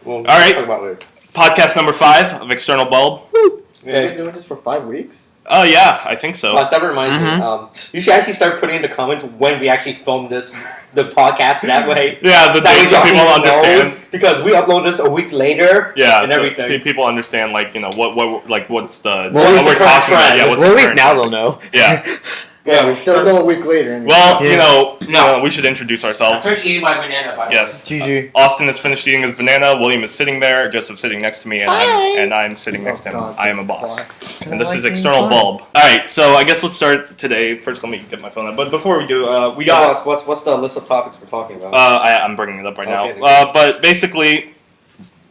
All right. Talk about it. Podcast number 5 of External Bulb. We've been doing this for 5 weeks? Oh, yeah, I think so. That reminds me. You should actually start putting in the comments when we actually film the podcast. That way, yeah, the dates so people understand. Because we upload this a week later. Yeah, and so everything. People understand, like, you know, what's the what we're talking about. Yeah, what's at least now they'll know. Yeah. Yeah, they'll know a week later. Anyway. Well, we should introduce ourselves. I finished eating my banana, by the way. Yes. GG. Austin has finished eating his banana. William is sitting there. Joseph's sitting next to me, and I'm sitting next to him. God, I am a boss. And this is External Bulb. All right, so I guess let's start today. First, let me get my phone up. But before we do, we got... What's the list of topics we're talking about? I'm bringing it up right now. But basically,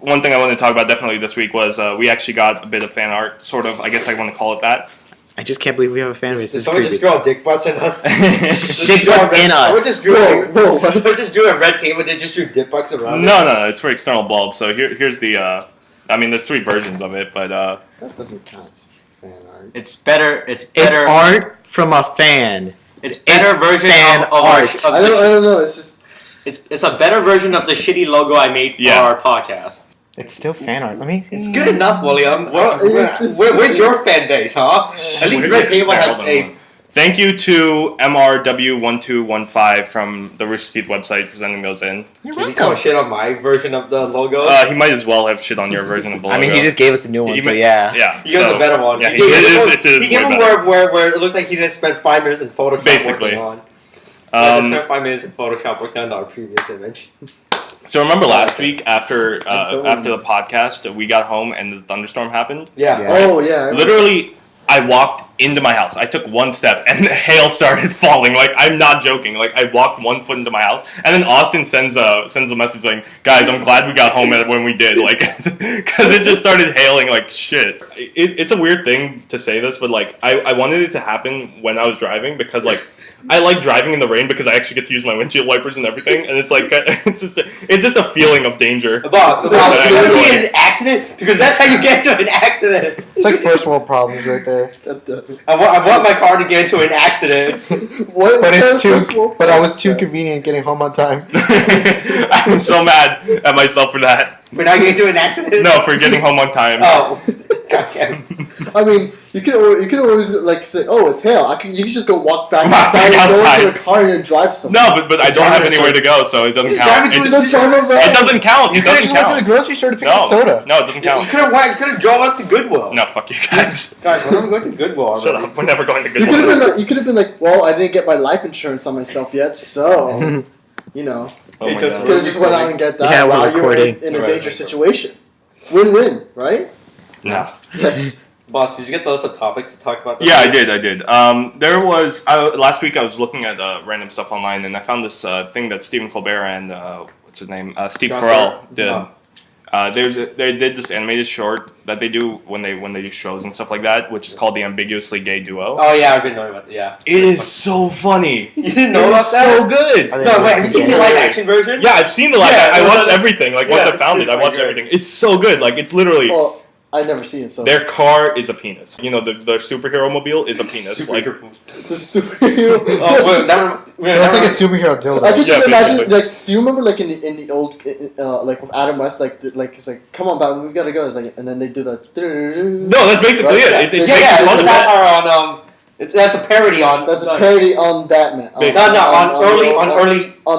one thing I wanted to talk about definitely this week was we actually got a bit of fan art, sort of. I guess I want to call it that. I just can't believe we have a fan base. Did someone just draw dick butts in us? Dick butts in us. Someone just drew a red table and they just drew dick butts around it? No, it's for External Bulb. So here's the, I mean, there's 3 versions of it, but... That doesn't count as fan art. It's better. It's art from a fan. It's better version of art. I don't know. It's just... It's a better version of the shitty logo I made for our podcast. It's still fan art. Let me see. It's good enough, William. Where's your fan base, huh? At least Red Table has a... Thank you to MRW1215 from the Rooster Teeth website for sending those in. You're welcome. Did he call shit on my version of the logo? He might as well have shit on your version of the logo. I mean, he just gave us a new one, so yeah. Yeah. He gave us a better one. Yeah, he gave him where it looked like he didn't spend 5 minutes in Photoshop working on. I spent 5 minutes in Photoshop working on our previous image. So remember last week after the podcast, we got home and the thunderstorm happened? Yeah. Oh, yeah. Literally, I walked into my house. I took 1 step and the hail started falling. Like, I'm not joking. Like, I walked 1 foot into my house. And then Austin sends a message saying, guys, I'm glad we got home when we did. Like, because it just started hailing like shit. It's a weird thing to say this, but, like, I wanted it to happen when I was driving because, like, I like driving in the rain because I actually get to use my windshield wipers and everything, and it's like it's just a feeling of danger. Boss, you want to be in an accident because that's how you get to an accident. It's like first world problems right there. I want my car to get into an accident. But I was too convenient getting home on time. I'm so mad at myself for that. For not getting into an accident? No, for getting home on time. Oh. God damn it. I mean, you can always like say, "Oh, it's hail." You can just go walk back outside, go into a car, and then drive somewhere. No, but I don't have anywhere to go, so it doesn't count. It doesn't count. You could have just went to the grocery store to pick up soda. No, it doesn't count. You could have drove us to Goodwill. No, fuck you guys. Guys, we're never going to Goodwill already. Shut up. We're never going to Goodwill. You could have been like, "Well, I didn't get my life insurance on myself yet, so you know." Oh you could have just went out and get that. Yeah, while you were in a dangerous situation. Win-win, right? No. Yes. Boss, did you get the list of topics to talk about? Yeah, I did. There was last week I was looking at random stuff online and I found this thing that Stephen Colbert and what's his name, Steve Carell did. They did this animated short that they do when they do shows and stuff like that, which is called the Ambiguously Gay Duo. Oh yeah, I've been knowing about it. Yeah, it is so funny. You didn't know about that? So good. No, wait, have you seen the live action version? Yeah, I've seen the live. I watched everything. Like once I found it, I watched everything. It's so good. Like it's literally. Well, I've never seen it. So their car is a penis. You know, the superhero mobile is a penis. The superhero. Oh, wait, that's like a superhero dildo. I could just imagine. Like, do you remember like in the old like with Adam West, like it's like, come on, Batman, we gotta go. It's like, and then they do that. No, that's basically it. It's it's a satire on that's a parody on. That's a parody on Batman. On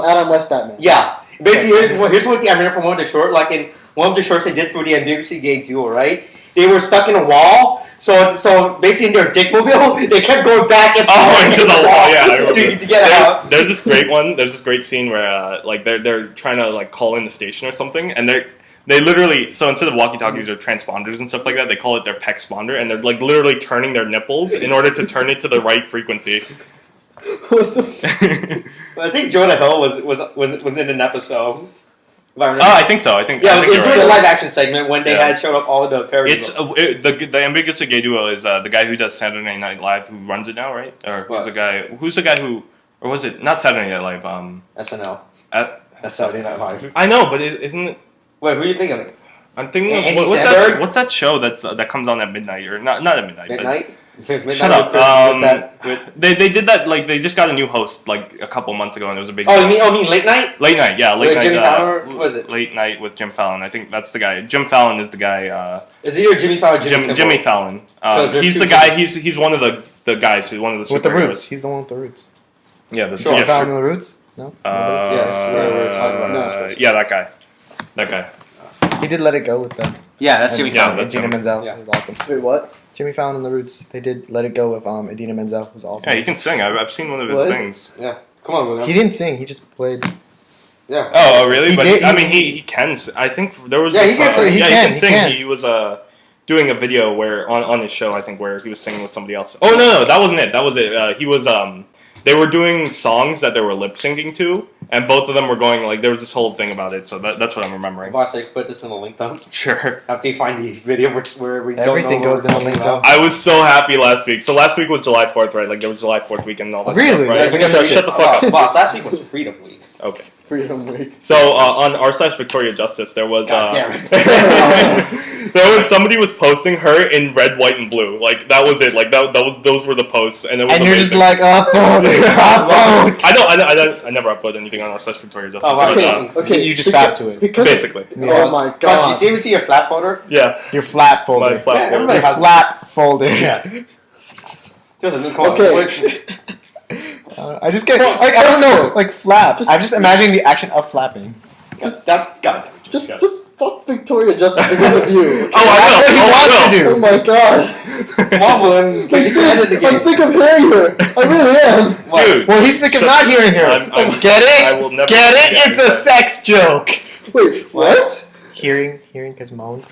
Adam West Batman. Yeah. Basically, here's one thing I remember from one of the short. Like in one of the shorts they did for the Ambiguously Gay Duo, right? They were stuck in a wall, so basically in their dickmobile, they kept going back and forth into the wall. Yeah, I remember. to get out. There's this great one. There's this great scene where like they're trying to like call in the station or something, and they literally, so instead of walkie-talkies or transponders and stuff like that, they call it their pexponder, and they're like literally turning their nipples in order to turn it to the right frequency. I think Jonah Hill was in an episode. I think so. It was for the live action segment when they had showed up all of the parodies. The Ambiguously Gay Duo is the guy who does Saturday Night Live, who runs it now, right? Or who's the guy who, or was it not Saturday Night Live? SNL. That's Saturday Night Live. I know, but isn't it? Wait, who are you thinking of? I'm thinking of what's that show that comes on at midnight or not at midnight? Midnight. Shut up. They did that, like, they just got a new host, like, a couple months ago, and it was a big Oh, deal. you mean late night? Late night, yeah. Late With night. Jimmy Fallon, what was it? Late night with Jim Fallon. I think that's the guy. Jim Fallon is the guy. Is it either Jimmy Fallon or Jimmy Jimmy Fallon. He's the guy. He's one of the guys. He's one of the With the superheroes. roots. He's the one with the roots. Yeah, the Jimmy Fallon and the roots? No? Yes, we're talking about yeah, that guy. That guy. He did Let It Go with them. Yeah, that's Jimmy Yeah, Fallon. that's Idina him. Menzel. Yeah. It was awesome. Wait, what? Jimmy Fallon and the Roots. They did Let It Go with Idina Menzel. It was awesome. Yeah, he can sing. I've seen one of his What? things. Yeah, come on, William. He didn't sing. He just played. Yeah. Oh, really? He But did- I mean, he can. I think there was. Yeah, he this, can sing. He yeah, can, he can he sing. can. He was doing a video where on his show, I think, where he was singing with somebody else. Oh no, that wasn't it. That was it. He was They were doing songs that they were lip syncing to, and both of them were going like there was this whole thing about it. So that's what I'm remembering. Boss, I can put this in the link dump Sure. after you find the video where we don't Everything know what goes we're in the talking link about. dump. I was so happy last week. So last week was July 4th, right? Like there was July 4th weekend and all that Really? stuff, right? Yeah, I think I missed Shut it. the fuck up. Boss, last week was Freedom Week. Okay. Freedom Week. So on r/Victoria Justice, there was God damn it. there was somebody was posting her in red, white, and blue. Like that was it. Like those were the posts, and it was And you're just amazing. like, upload, upload. I never upload anything on r/Victoria Justice. Oh, wow. but, Okay, You just fab to it. Because Basically. Oh my Boss, god. you save it to your flat folder? yeah, Your flap folder. my flap Yeah, folder. everybody Your has- flap folder. Yeah. Joseph, come on. Okay. Wait. I just get like I don't know like flap. I'm just imagining the action of flapping. That's goddamn. Just fuck Victoria Justice because of you. Oh, I will. That's what he Oh, I wants to will. do. Oh my god. Come on, William. Like, Get the end of the I'm game. sick of hearing her. I really am. Dude. Well, he's sick of not hearing her. I'm- Get it? I will never Get it? forget It's a that. sex joke. Wait, what? Hearing because moan.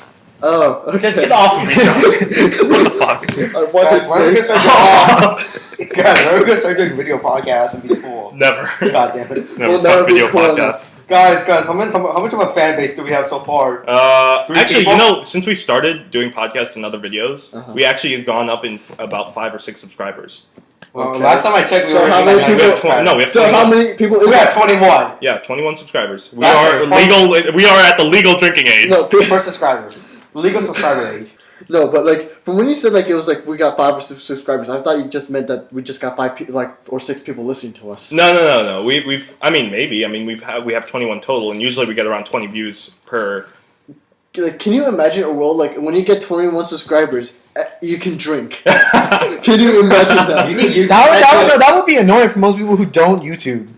Oh, okay. Get off of me, Johnson. What the fuck? I want Guys, his why don't we face. start Guys, we're gonna start doing video podcasts and be cool. Never. God damn it. Never We'll fuck never be video cool podcasts. Guys, how much of a fan base do we have so far? Three Actually, people? you know, since we started doing podcasts and other videos, Uh-huh. we actually have gone up in about 5 or 6 subscribers. Well, Okay. last time I checked, we So were how already many at We have people- 20, no, we have So 21. how many people is We got that? 21. Yeah, 21 subscribers. We That's are it. legal. We are at the legal drinking age. No, For subscribers. Legal subscriber age. no, but like from when you said like it was like we got 5 or 6 subscribers, I thought you just meant that we just got 5 or 6 people listening to us. No. We've. I mean, maybe. I mean, we have 21 total, and usually we get around 20 views per. Like, can you imagine a world like when you get 21 subscribers, you can drink? Can you imagine that? You think YouTube That would be annoying for most people who don't YouTube.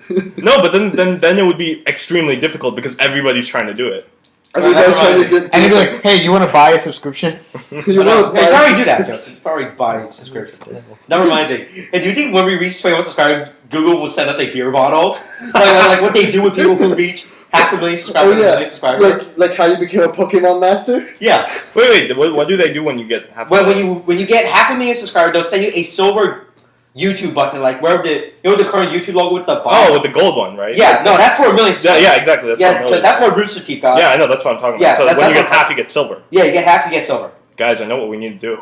No, but then it would be extremely difficult because everybody's trying to do it. Everybody's trying to get. And they'd be like, "Hey, you want to buy a subscription?" you know, Hey, probably do that, Justin. Probably buy a subscription. That reminds me. Hey, do you think when we reach 21 subscribers, Google will send us a beer bottle? like what they do with people who reach 500,000 subscribers, Oh yeah, 1,000,000 subscribers? like how you became a Pokemon master. Yeah. Wait. What do they do when you get half? When you get 500,000 subscribers, they'll send you a silver YouTube button, like where the current YouTube logo with the bottom. Oh, with the gold one, right? Yeah, no, that's for 1,000,000 Yeah, subscribers. yeah, exactly. That's Yeah, what I'm because that's what Rooster Teeth got. Yeah, I know. That's what I'm talking Yeah, about. So that's when you what get I'm half, you get silver. Yeah, you get half, you get silver. Guys, I know what we need to do.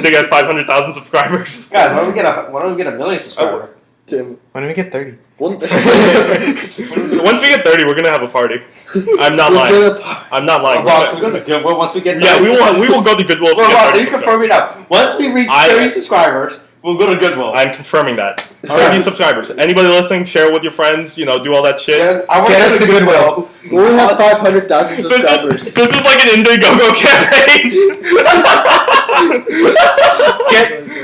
They get 500,000 subscribers. Guys, why don't we get a 1,000,000 subscriber? Damn. When do we get 30? One. Once we get 30, we're gonna have a party. I'm not lying. I'm not lying. Boss, we go to Goodwill once we get Yeah, 30. we will go to Goodwill. If we Well, get Ross, 30 you confirm it up. Once we reach 30 subscribers, we'll go to Goodwill. I'm confirming that. All 30 right. subscribers. Anybody listening, share with your friends. You know, do all that shit. I want Get to us go to Goodwill. We only have 500,000 subscribers. This is like an Indiegogo campaign.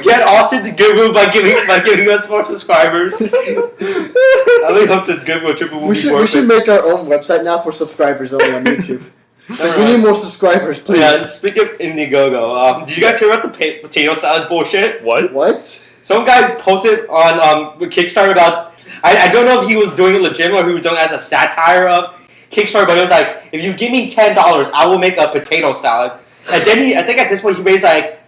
Get Austin to Goodwill by giving us more subscribers. I really hope this Goodwill trip will We be should worth it. make our own website now for subscribers only on YouTube. Like, we need more subscribers, please. Yeah, speaking of Indiegogo, did you guys hear about the potato salad bullshit? What? What? Some guy posted on Kickstarter about. I don't know if he was doing it legit or he was doing it as a satire of Kickstarter, but it was like, if you give me $10, I will make a potato salad. And then I think at this point he raised like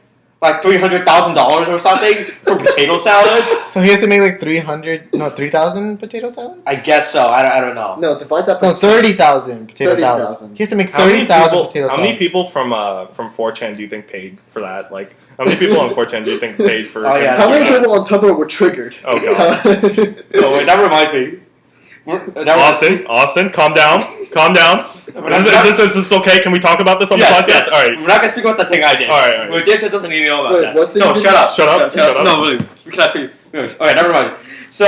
$300,000 or something for potato salad. So he has to make like 3,000 potato salad? I guess so. I don't know. No, divide that by No, 30,000 potato 30,000. salads. He has to make How many 30,000 people? potato How salads. many people from 4chan do you think paid for that? Like, how many people on 4chan do you think paid for? Oh, yeah. How many people on Tumblr were triggered? Oh, God. Oh, wait, that reminds me. Austin, calm down. Is this okay? Can we talk about this on the podcast? Yes. All right. We're not gonna speak about the thing I did. All right. Well, Dipset doesn't need to know about Wait, that. what thing No, you did? shut up. Shut up. No, really. We cannot put you. Okay, never mind. So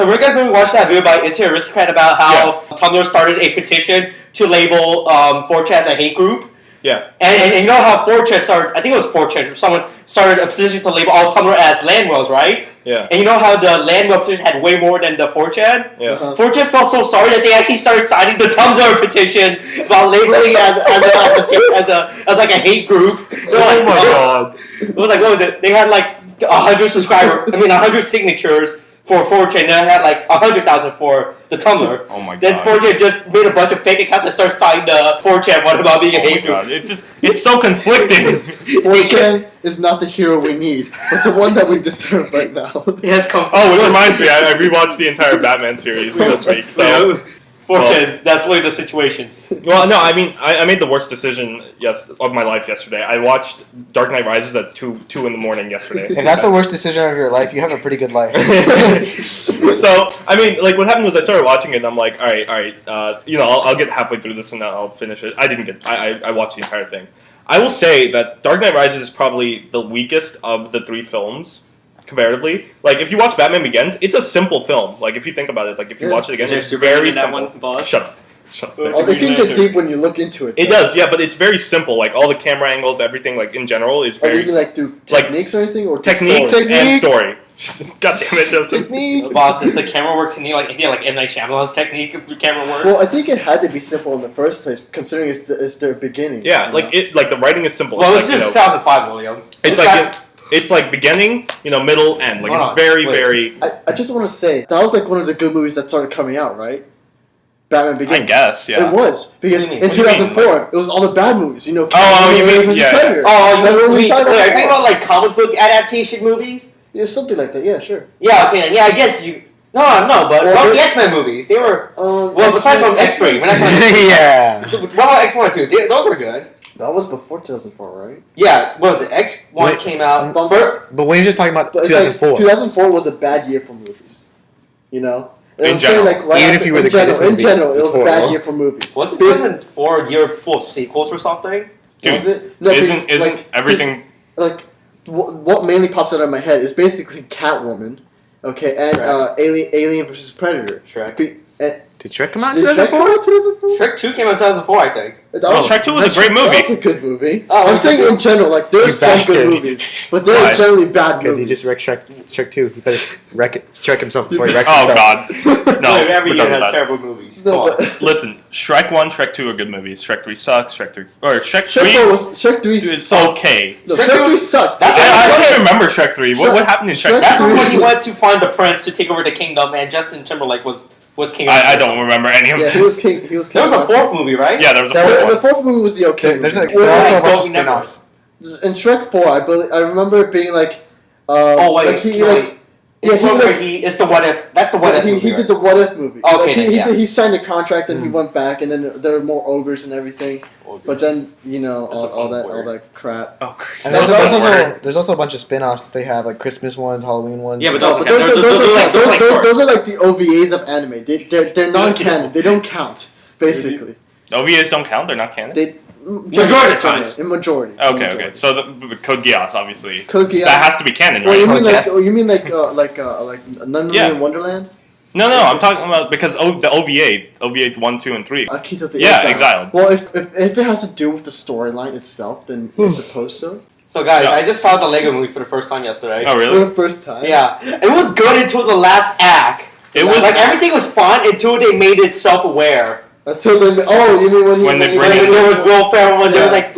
we're gonna watch that video by It's a Aristocrat about how Tumblr started a petition to label 4chan as a hate group. Yeah. And you know how 4chan started, I think it was 4chan, someone started a petition to label all Tumblr as land whales, right? Yeah. And you know how the land whale petition had way more than the 4chan? Yeah. 4chan felt so sorry that they actually started signing the Tumblr petition about labeling as like a hate group. Oh my god. It was like, what was it? They had like 100 signatures for 4chan. They had like 100,000 for the Tumblr. Oh my god. Then 4chan just made a bunch of fake accounts and started signing the 4chan one about being a hate group. It's so conflicting. 4chan is not the hero we need, but the one that we deserve right now. It has come. Oh, which reminds me, I rewatched the entire Batman series this week. So 4chan, that's really the situation. Well, no, I mean, I made the worst decision of my life yesterday. I watched Dark Knight Rises at 2 in the morning yesterday. If that's the worst decision of your life, you have a pretty good life. So, I mean, like, what happened was I started watching it, and I'm like, all right, I'll get halfway through this, and I'll finish it. I watched the entire thing. I will say that Dark Knight Rises is probably the weakest of the 3 films, comparatively. Like, if you watch Batman Begins, it's a simple film. Like, if you think about it, like, if you watch it again, it's very simple. That one, Shut up. It can get deep when you look into it. It does, yeah, but it's very simple. Like, all the camera angles, everything, like, in general, is very... Are you like do techniques or anything? Or techniques story? and story. God damn it, Joseph. Boss, is the camera work technique like M. Night Shyamalan's technique of the camera work? Well, I think it had to be simple in the first place, considering it's their beginning. Yeah, like the writing is simple. Well, it's it's like, just 2005, William. It's like beginning, middle, end. Like, it's very... I just want to say, that was like one of the good movies that started coming out, right? Batman Begins. I guess, yeah. It was. Because in 2004, it was all the bad movies. You know, you mean... versus Yeah. Predator. Are you talking about like comic book adaptation movies? Yeah, something like that. Yeah, sure. Yeah, okay, yeah, I guess you... No, but what about the X-Men movies? They were... well, besides from X-Men, we're not going to... Yeah. What about X-Men 2? Those were good. That was before 2004, right? Yeah, what was it? X1 came out first... But when you're just talking about But 2004. Like, 2004 was a bad year for movies. You know? In general. Even if you were the greatest movie, in general, it was a horrible. bad year for movies. Was it 2004 year full of sequels or something? Dude, was it? No, isn't like, everything... Like, what mainly pops out of my head is basically Catwoman, okay, and Alien versus Predator. Shrek. Did Shrek come out Did in Shrek come 2004? out 2004? Shrek 2 came out in 2004, I think. Shrek 2 was a great movie. That's a good movie. Oh, I'm saying in general, like, there's You some bastard. good movies, but there's generally bad Because movies. he just wrecked Shrek 2. He better Shrek himself before he wrecks Oh, himself. God. No, Every we're year done with has that. terrible movies. No, Come on. but Listen, Shrek 1, Shrek 2 are good movies. Shrek 3 sucks. Shrek 3... Or Shrek 3 Shrek 3 is sucked. okay. No, Shrek Shrek 3 3 sucked. I can't remember Shrek 3. What happened in Shrek 3? That's when he went to find the prince to take over the kingdom, and Justin Timberlake was king of the I don't remember any of Yeah, this. he was king. He was king. There was a fourth movie, right? Yeah, there was a There fourth was- one. The fourth movie was the okay There's movie. also a bunch of Don't remember. spin-offs. In Shrek 4, I remember it being like. Oh wait, like he wait. like. It's Yeah, one he, where like- it's the what if. That's the what if. He movie, did the what if movie. Okay, Like, then, he signed a contract and he went back, and then there were more ogres and everything. But then That's a all fun word. that crap. Oh, Chris. And there's also a bunch of spin-offs that they have, like Christmas ones, Halloween ones. Yeah, but No, those but are those are like the OVAs of anime. They're non-canon. They don't count basically. OVAs don't count? They're not canon? They Majority of times. In majority. Okay. So the Code Geass, obviously. Code Geass. That has to be canon, Well, right? you mean like None Yeah. in Wonderland? No, I'm talking about because the OVA 1, 2, and 3. Akito the Yeah, Exiled. Well, if it has to do with the storyline itself, then it's supposed to. So guys, Yeah. I just saw the Lego movie for the first time yesterday. Oh, For really? the first time. Yeah, it was good until the last act. It was Like everything was fun until they made it self-aware. Until then, you mean When they When bring in there was Will Ferrell, when there was Yeah.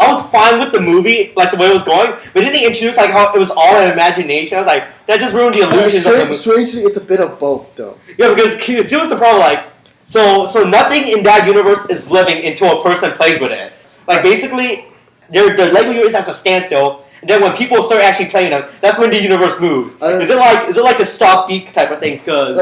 I was fine with the movie, like the way it was going, but then they introduced like how it was all an imagination. I was like, that just ruined the illusions of the movie. Strangely, it's a bit of both, though. Yeah, because here's the problem, like, so nothing in that universe is living until a person plays with it. Like basically, the Lego universe has a standstill. And then when people start actually playing them, that's when the universe moves. Is it like a stop beat type of thing? Because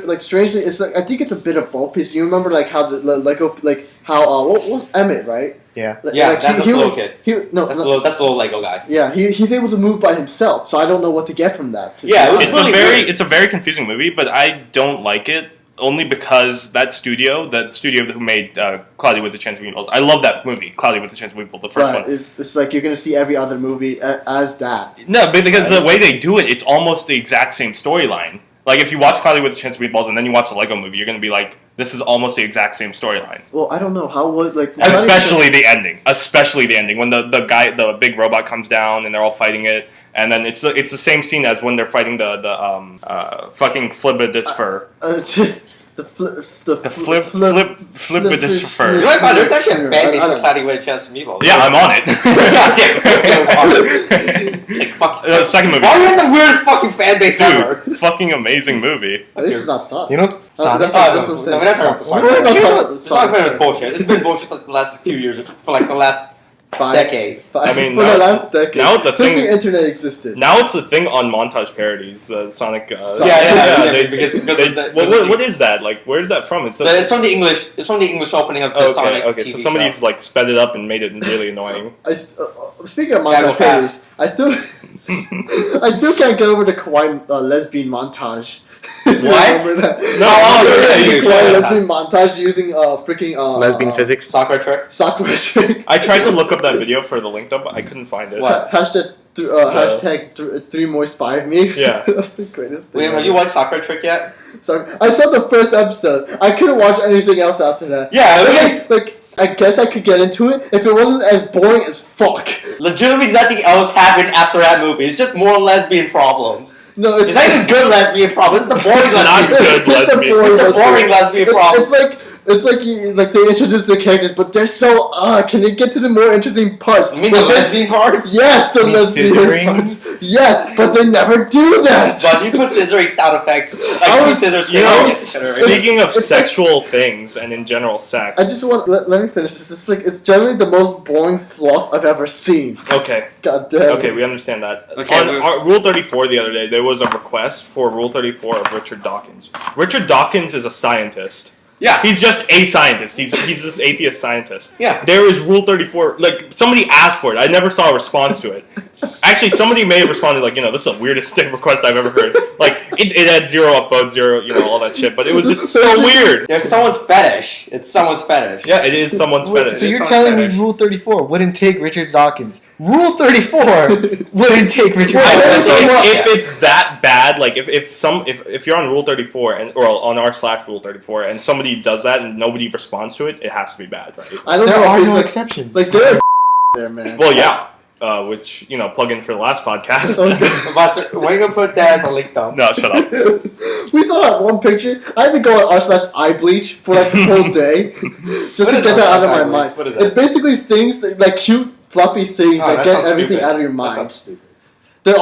Like strangely, it's like I think it's a bit of both. Because you remember like how what was Emmett, right? Yeah. Yeah, that's the little kid. That's the little Lego guy. Yeah, he's able to move by himself, so I don't know what to get from that. Yeah, it was really It's a very confusing movie, but I don't like it. only because that studio who made Cloudy with a Chance of Meatballs. I love that movie, Cloudy with a Chance of Meatballs, the first one. It's like you're gonna see every other movie as that. No, but because the way they do it, it's almost the exact same storyline. Like, if you watch Cloudy with a Chance of Meatballs and then you watch the Lego movie, you're going to be like, this is almost the exact same storyline. Well, I don't know. How was, like... Especially the ending. Especially the ending. When the big robot comes down and they're all fighting it. And then it's the same scene as when they're fighting the fucking Flibidisfer. You know, I found there's actually a fan base for Cloudy with a Chance of Meatballs. Yeah, I'm on it. It's like, fuck. The second movie. Why are you in the weirdest fucking fan base ever? Dude, fucking amazing movie. This is not Sonic. You know, Sonic. That's what I'm saying. No, that's not Sonic. Sonic is bullshit. It's been bullshit for the last few years, for like the last decade. I mean, for the last decade. Now it's a Since thing. the internet existed. Now it's a thing on montage parodies. The Sonic. What is that? Like, where is that from? It's from the English. It's from the English opening of the Sonic. Okay, TV so somebody's show. like sped it up and made it really annoying. Speaking of montage parodies, I still can't get over the kawaii lesbian montage. What? Kawaii lesbian montage using freaking Lesbian physics. Sakura trick. Sakura trick. I tried to look up that video for the link up, but I couldn't find it. What? Hashtag 3 moist 5 me. Yeah. That's the greatest thing. Wait, have you watched Sakura Trick yet? So I saw the first episode. I couldn't watch anything else after that. Yeah, like I guess I could get into it if it wasn't as boring as fuck. legitimately nothing else happened after that movie. It's just more lesbian problems. No, It's not even good lesbian problems. It's the boring It's not lesbian. good lesbian. It's the boring lesbian problem. It's like they introduce the characters, but they're so can they get to the more interesting parts? You mean the lesbian parts? Yes, the You mean lesbian scissoring? parts. Yes, but they never do that. But you put scissoring sound effects, like I two was- scissors. You know, It's- speaking of it's sexual things and in general sex. I just want let me finish this. It's generally the most boring fluff I've ever seen. Okay. God damn. Okay, we understand that. Okay, On our Rule 34 the other day, there was a request for Rule 34 of Richard Dawkins. Richard Dawkins is a scientist. Yeah. He's just a scientist. He's this atheist scientist. Yeah. There is Rule 34. Like, somebody asked for it. I never saw a response to it. Actually, somebody may have responded, like, this is the weirdest request I've ever heard. Like, it had 0 upvotes, 0, all that shit. But it was just so weird. There's someone's fetish. It's someone's fetish. Yeah, it is someone's fetish. So you're It's telling fetish. me Rule 34 wouldn't take Richard Dawkins. Rule 34 wouldn't take Richard I Dawkins. think if it's that bad, like if you're on Rule 34 or on r/Rule 34 and somebody does that and nobody responds to it, it has to be bad, right? I don't There know. are if it's no like, exceptions. like there are there, man. Well, yeah, which plug in for the last podcast. Buster, we're gonna put that as a link though. No, shut up. We saw that one picture. I had to go on r/iBleach for like the whole day just What to is get that out of my r/iBleach? mind. What is that? It's basically things like cute, fluffy things Oh, that that get sounds everything stupid. out of your That mind. sounds stupid. They're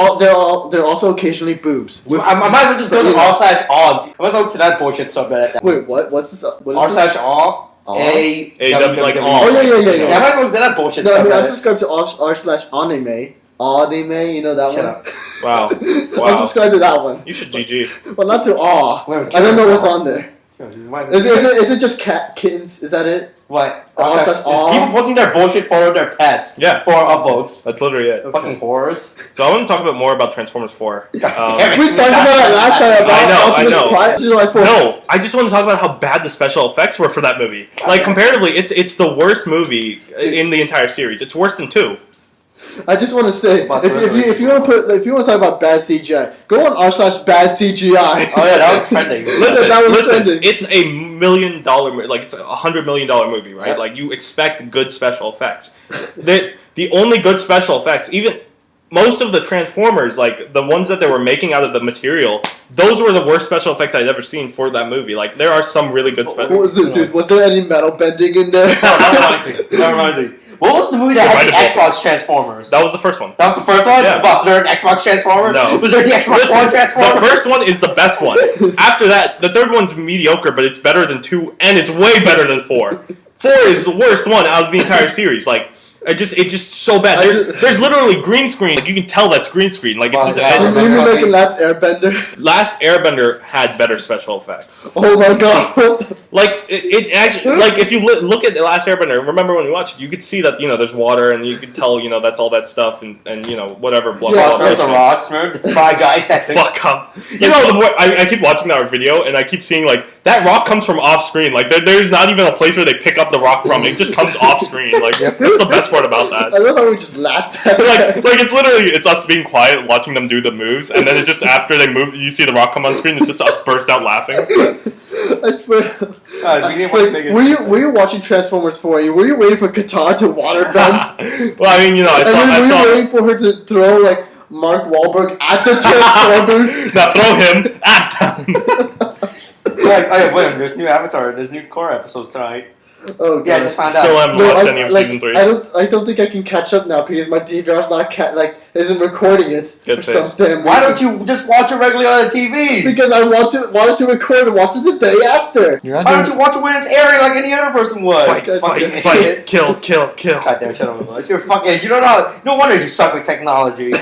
also occasionally boobs. I might as well just go to r/all. I might as well go to that bullshit so bad at that. Wait, what? What's this? What is this? r/all. A W, like W. all. Oh yeah. Yeah, I might as well go to that bullshit No, I so mean I'm bad. subscribed to r/anime. Anime, you know that Shut one. up. Wow. I'm Wow. subscribed to that one. You should GG. But not to aw. Wait, I don't know what's on there. Why Is it just kittens? Is that it? What? R/all? It's people posting their bullshit photo of their pets. Yeah. For upvotes. That's literally it. Fucking horrors. So I want to talk about more about Transformers 4. damn it. We talked about that last time about I know. Optimus Prime. No, I just want to talk about how bad the special effects were for that movie. Like, comparatively, it's the worst movie in the entire series. It's worse than 2. I just want to say, if you want to talk about bad CGI, go on r/bad CGI. Oh yeah, that was trending. Listen, trending. it's a $1 million, like it's a $100 million movie, right? Yeah. Like you expect good special effects. The only good special effects, even most of the Transformers, like the ones that they were making out of the material, those were the worst special effects I'd ever seen for that movie. Like there are some really good special. Dude, was there any metal bending in there? That reminds me. What was the movie that had the Xbox Transformers? That was the first one. That was the first one? Yeah. Was there an Xbox Transformer? No. Was there the Xbox One Transformer? The first one is the best one. After that, the third one's mediocre, but it's better than 2, and it's way better than 4. 4 is the worst one out of the entire series. Like, it's just so bad. There's literally green screen. Like, you can tell that's green screen. Like, it's just... You mean making Last Airbender? Last Airbender had better special effects. Oh my god. Like, it actually... Like, if you look at The Last Airbender, remember when you watched it, you could see that, there's water, and you could tell, that's all that stuff, and whatever. Blah, Yeah, blah, blah, remember the rocks, remember the five guys that Fuck up. The more I keep watching that video, and I keep seeing, like, That rock comes from off screen. Like there's not even a place where they pick up the rock from. It just comes off screen. Like that's the best part about that. I love how we just laughed at that. like it's literally it's us being quiet, watching them do the moves, and then it's just after they move, you see the rock come on screen. It's just us burst out laughing. I swear. We didn't want to Were you watching Transformers 4? Were you waiting for Qatar to water them? Well, I mean, I saw. Were you waiting for her to throw like Mark Wahlberg at the Transformers? Now throw him at them. William, there's new Avatar, there's new core episodes tonight. Oh god. Yeah, I just found Still out. haven't watched any of season 3. I don't think I can catch up now because my DVR's not isn't recording it. Good for some damn Why reason. don't you just watch it regularly on the TV? Because I wanted to record and watch it the day after. You're not Why doing- don't you watch it when it's airing like any other person would? Fight, kill. God damn, shut up. You're fucking. You don't know. No wonder you suck with technology.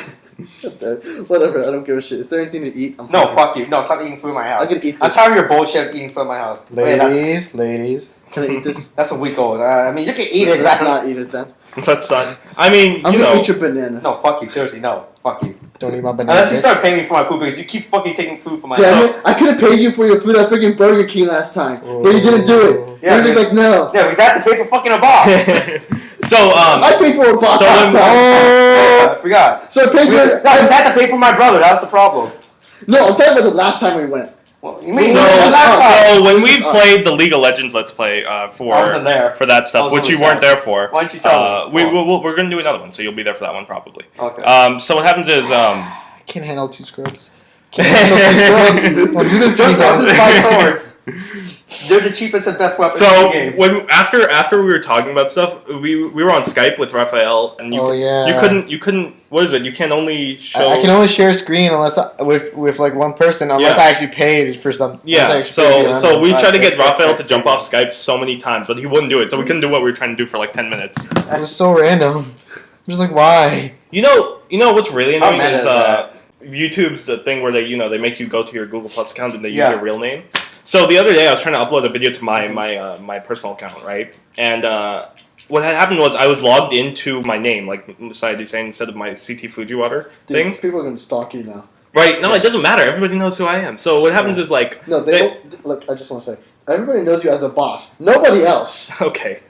Whatever, I don't give a shit. Is there anything to eat? I'm No, hungry. fuck you. No, stop eating food in my house. I can eat I'm this. tired of your bullshit of eating food in my house. Ladies. Can I eat this? That's a week old. I mean, you can eat it. Let's not eat it then. That's not. I mean, I'm gonna eat your banana. No, fuck you. Seriously, no. Fuck you. Don't eat my banana. Unless you start paying me for my food because you keep fucking taking food from my Damn house. it! I could have paid you for your food at freaking Burger King last time, but you didn't do it. Yeah, You're just like, no. Yeah, because I have to pay for fucking a box. So I paid for a box last time. I forgot. So I paid No, for. because I had to pay for my brother. That was the problem. No, I'm talking about the last time we went. Well, you mean So, last time? so when we played the League of Legends Let's Play I wasn't there. for that I stuff, was which on you the weren't side. there for, Why don't you tell me? we're gonna do another one, so you'll be there for that one probably. Okay. So what happens is I can't handle 2 scrubs. Can't handle 2 scrubs. Don't do this to me, I'll just guys. buy swords. They're the cheapest and best weapons in So the game. when after we were talking about stuff, we were on Skype with Raphael, and you couldn't what is it? You can only show. I can only share a screen unless with like one person unless I actually paid for some. Yeah, so we tried to get Raphael to jump off Skype. Skype so many times, but he wouldn't do it. So we couldn't do what we were trying to do for like 10 minutes. It was so random. I'm just like, why? You know what's really How annoying mad is is that? YouTube's the thing where they make you go to your Google Plus account and they use Yeah. your real name. So the other day I was trying to upload a video to my personal account, right? And what had happened was I was logged into my name, like Masai saying instead of my CT Fujiwater thing. Dude, people are gonna stalk you now. Right? No, it doesn't matter. Everybody knows who I am. So what happens is like No, they don't. Look, I just want to say, everybody knows you as a boss. Nobody else. okay.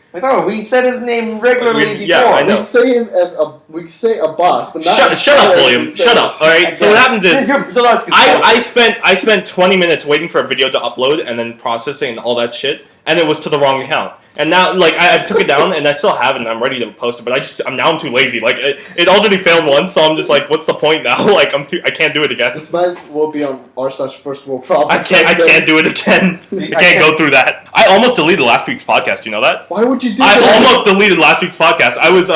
We said his name regularly before. Yeah, I know. We say him as we say a boss, but not. Shut up, William. Shut up. All right. So what happens is I spent 20 minutes waiting for a video to upload and then processing and all that shit, and it was to the wrong account. And now, like, I took it down, and I still have it, and I'm ready to post it. But I'm too lazy. Like, it already failed once, so I'm just like, what's the point now? Like, I can't do it again. This might will be on r/first world problems. I can't do it again. I can't go through that. I almost deleted last week's podcast. You know that? Why would you do I that? almost deleted last week's podcast. I was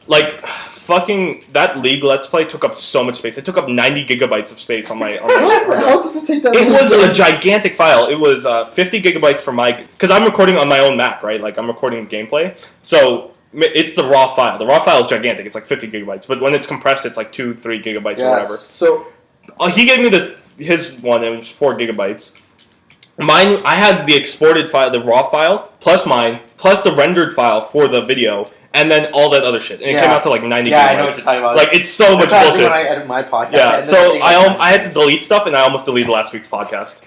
like, fucking that League Let's Play took up so much space. It took up 90 gigabytes of space on my. How does it take that? It much was a space? gigantic file. It was 50 gigabytes for because I'm recording on my own Mac, right? Like I'm recording gameplay, so it's the raw file. The raw file is gigantic. It's like 50 gigabytes, but when it's compressed, it's like 2-3 gigabytes or whatever. So He gave me his one. It was 4 gigabytes. Mine, I had the exported file, the raw file, plus mine, plus the rendered file for the video, and then all that other shit. And it came out to like 90 gigabytes. Yeah, I know what you're talking about. Like, it's so much That's bullshit. when I edit my podcast. Yeah, so I had to delete stuff, and I almost deleted last week's podcast.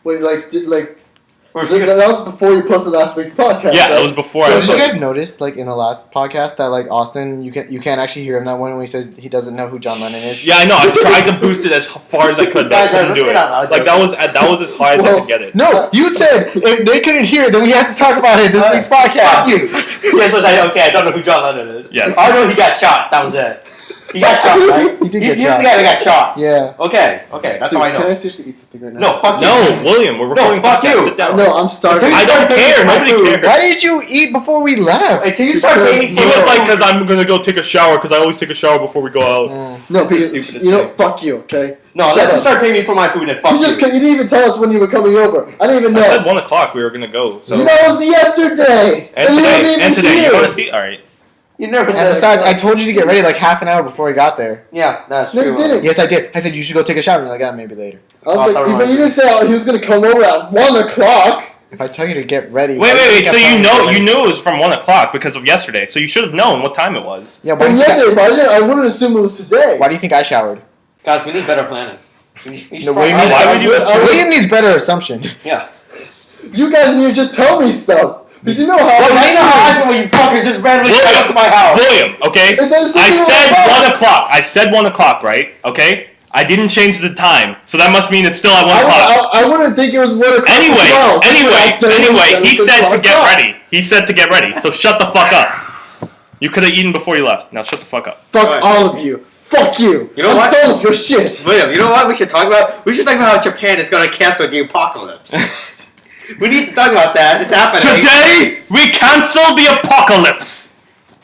wait, that was before you posted last week's podcast. Yeah, right? that was before I Did was you guys notice, like in the last podcast, that like Austin, you can't actually hear him that one when he says he doesn't know who John Lennon is? Yeah, I know. I tried to boost it as far as I could, but I couldn't do it. Like that was as high as I could get it. No, you said if they couldn't hear it, then we have to talk about it this week's podcast. Fuck you. Yes, I don't know who John Lennon is. Yes. I know he got shot. That was it. He got shot, right? He did He's get shot. the guy that got shot. Yeah. Okay, that's Dude, how I Can I know. seriously eat something right now? No, fuck you. No, William, we're recording. fuck podcast. you. Sit down. No, I'm starving. I don't care. Nobody cares. Why did you eat before we left? Until you start paying He for was your like, own- because I'm gonna go take a shower, because I always take a shower before we go out. No, That's the because stupidest you know, thing. fuck you, okay? No, Shut let's up. just start paying me for my food and fuck You didn't even tell us when you were coming over. I didn't even know. I said 1 o'clock we were gonna go. So That was yesterday. and you wasn't today, even and today, here. you want to see? All right. You never And said. besides, I told you to get ready like half an hour before we got there. Yeah, that's No, true. you didn't. Yes, I did. I said you should go take a shower. And you're like, maybe later. I was Oh, like, sorry, but you didn't say he was gonna come over at 1 o'clock. If I tell you to get ready, Wait. kept So telling me to get ready. you knew it was from 1 o'clock because of yesterday. So you should have known what time it was. Yeah, why From do you think yesterday, but I wouldn't assume it was today. why do you think I showered? Guys, we need better planning. No, William needs better assumption. Yeah. You guys need to just tell me stuff. Because you know how. Well, now you know how I feel when you fuckers just randomly come up to my house. William, okay? It's a I said single 1 o'clock. I said 1 o'clock, right? Okay? I didn't change the time, so that must mean it's still at 1 o'clock. I wouldn't think it was 1 o'clock. Anyway, he said to get o'clock. ready. He said to get ready, so shut the fuck up. You could have eaten before you left. Now shut the fuck up. Fuck Right. all of you. Fuck you. You know I'm what? done with your shit. William, you know what we should talk about? We should talk about how Japan is going to cancel the apocalypse. We need to talk about that. It's happening. Today, we cancel the apocalypse.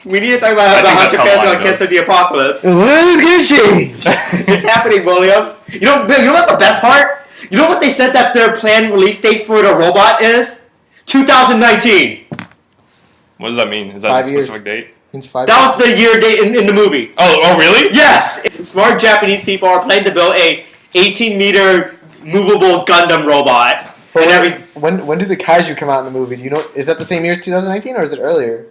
We need to talk about how Japan's going to cancel the apocalypse. What is gonna change? It's happening, William. You know what's the best part? You know what they said that their planned release date for the robot is? 2019. What does that mean? Is that 5 a years. specific date? It's 5 That was the year date in the movie. Oh, really? Yes! Smart Japanese people are planning to build a 18-meter movable Gundam robot. And every When do the kaiju come out in the movie? Do you know? Is that the same year as 2019 or is it earlier?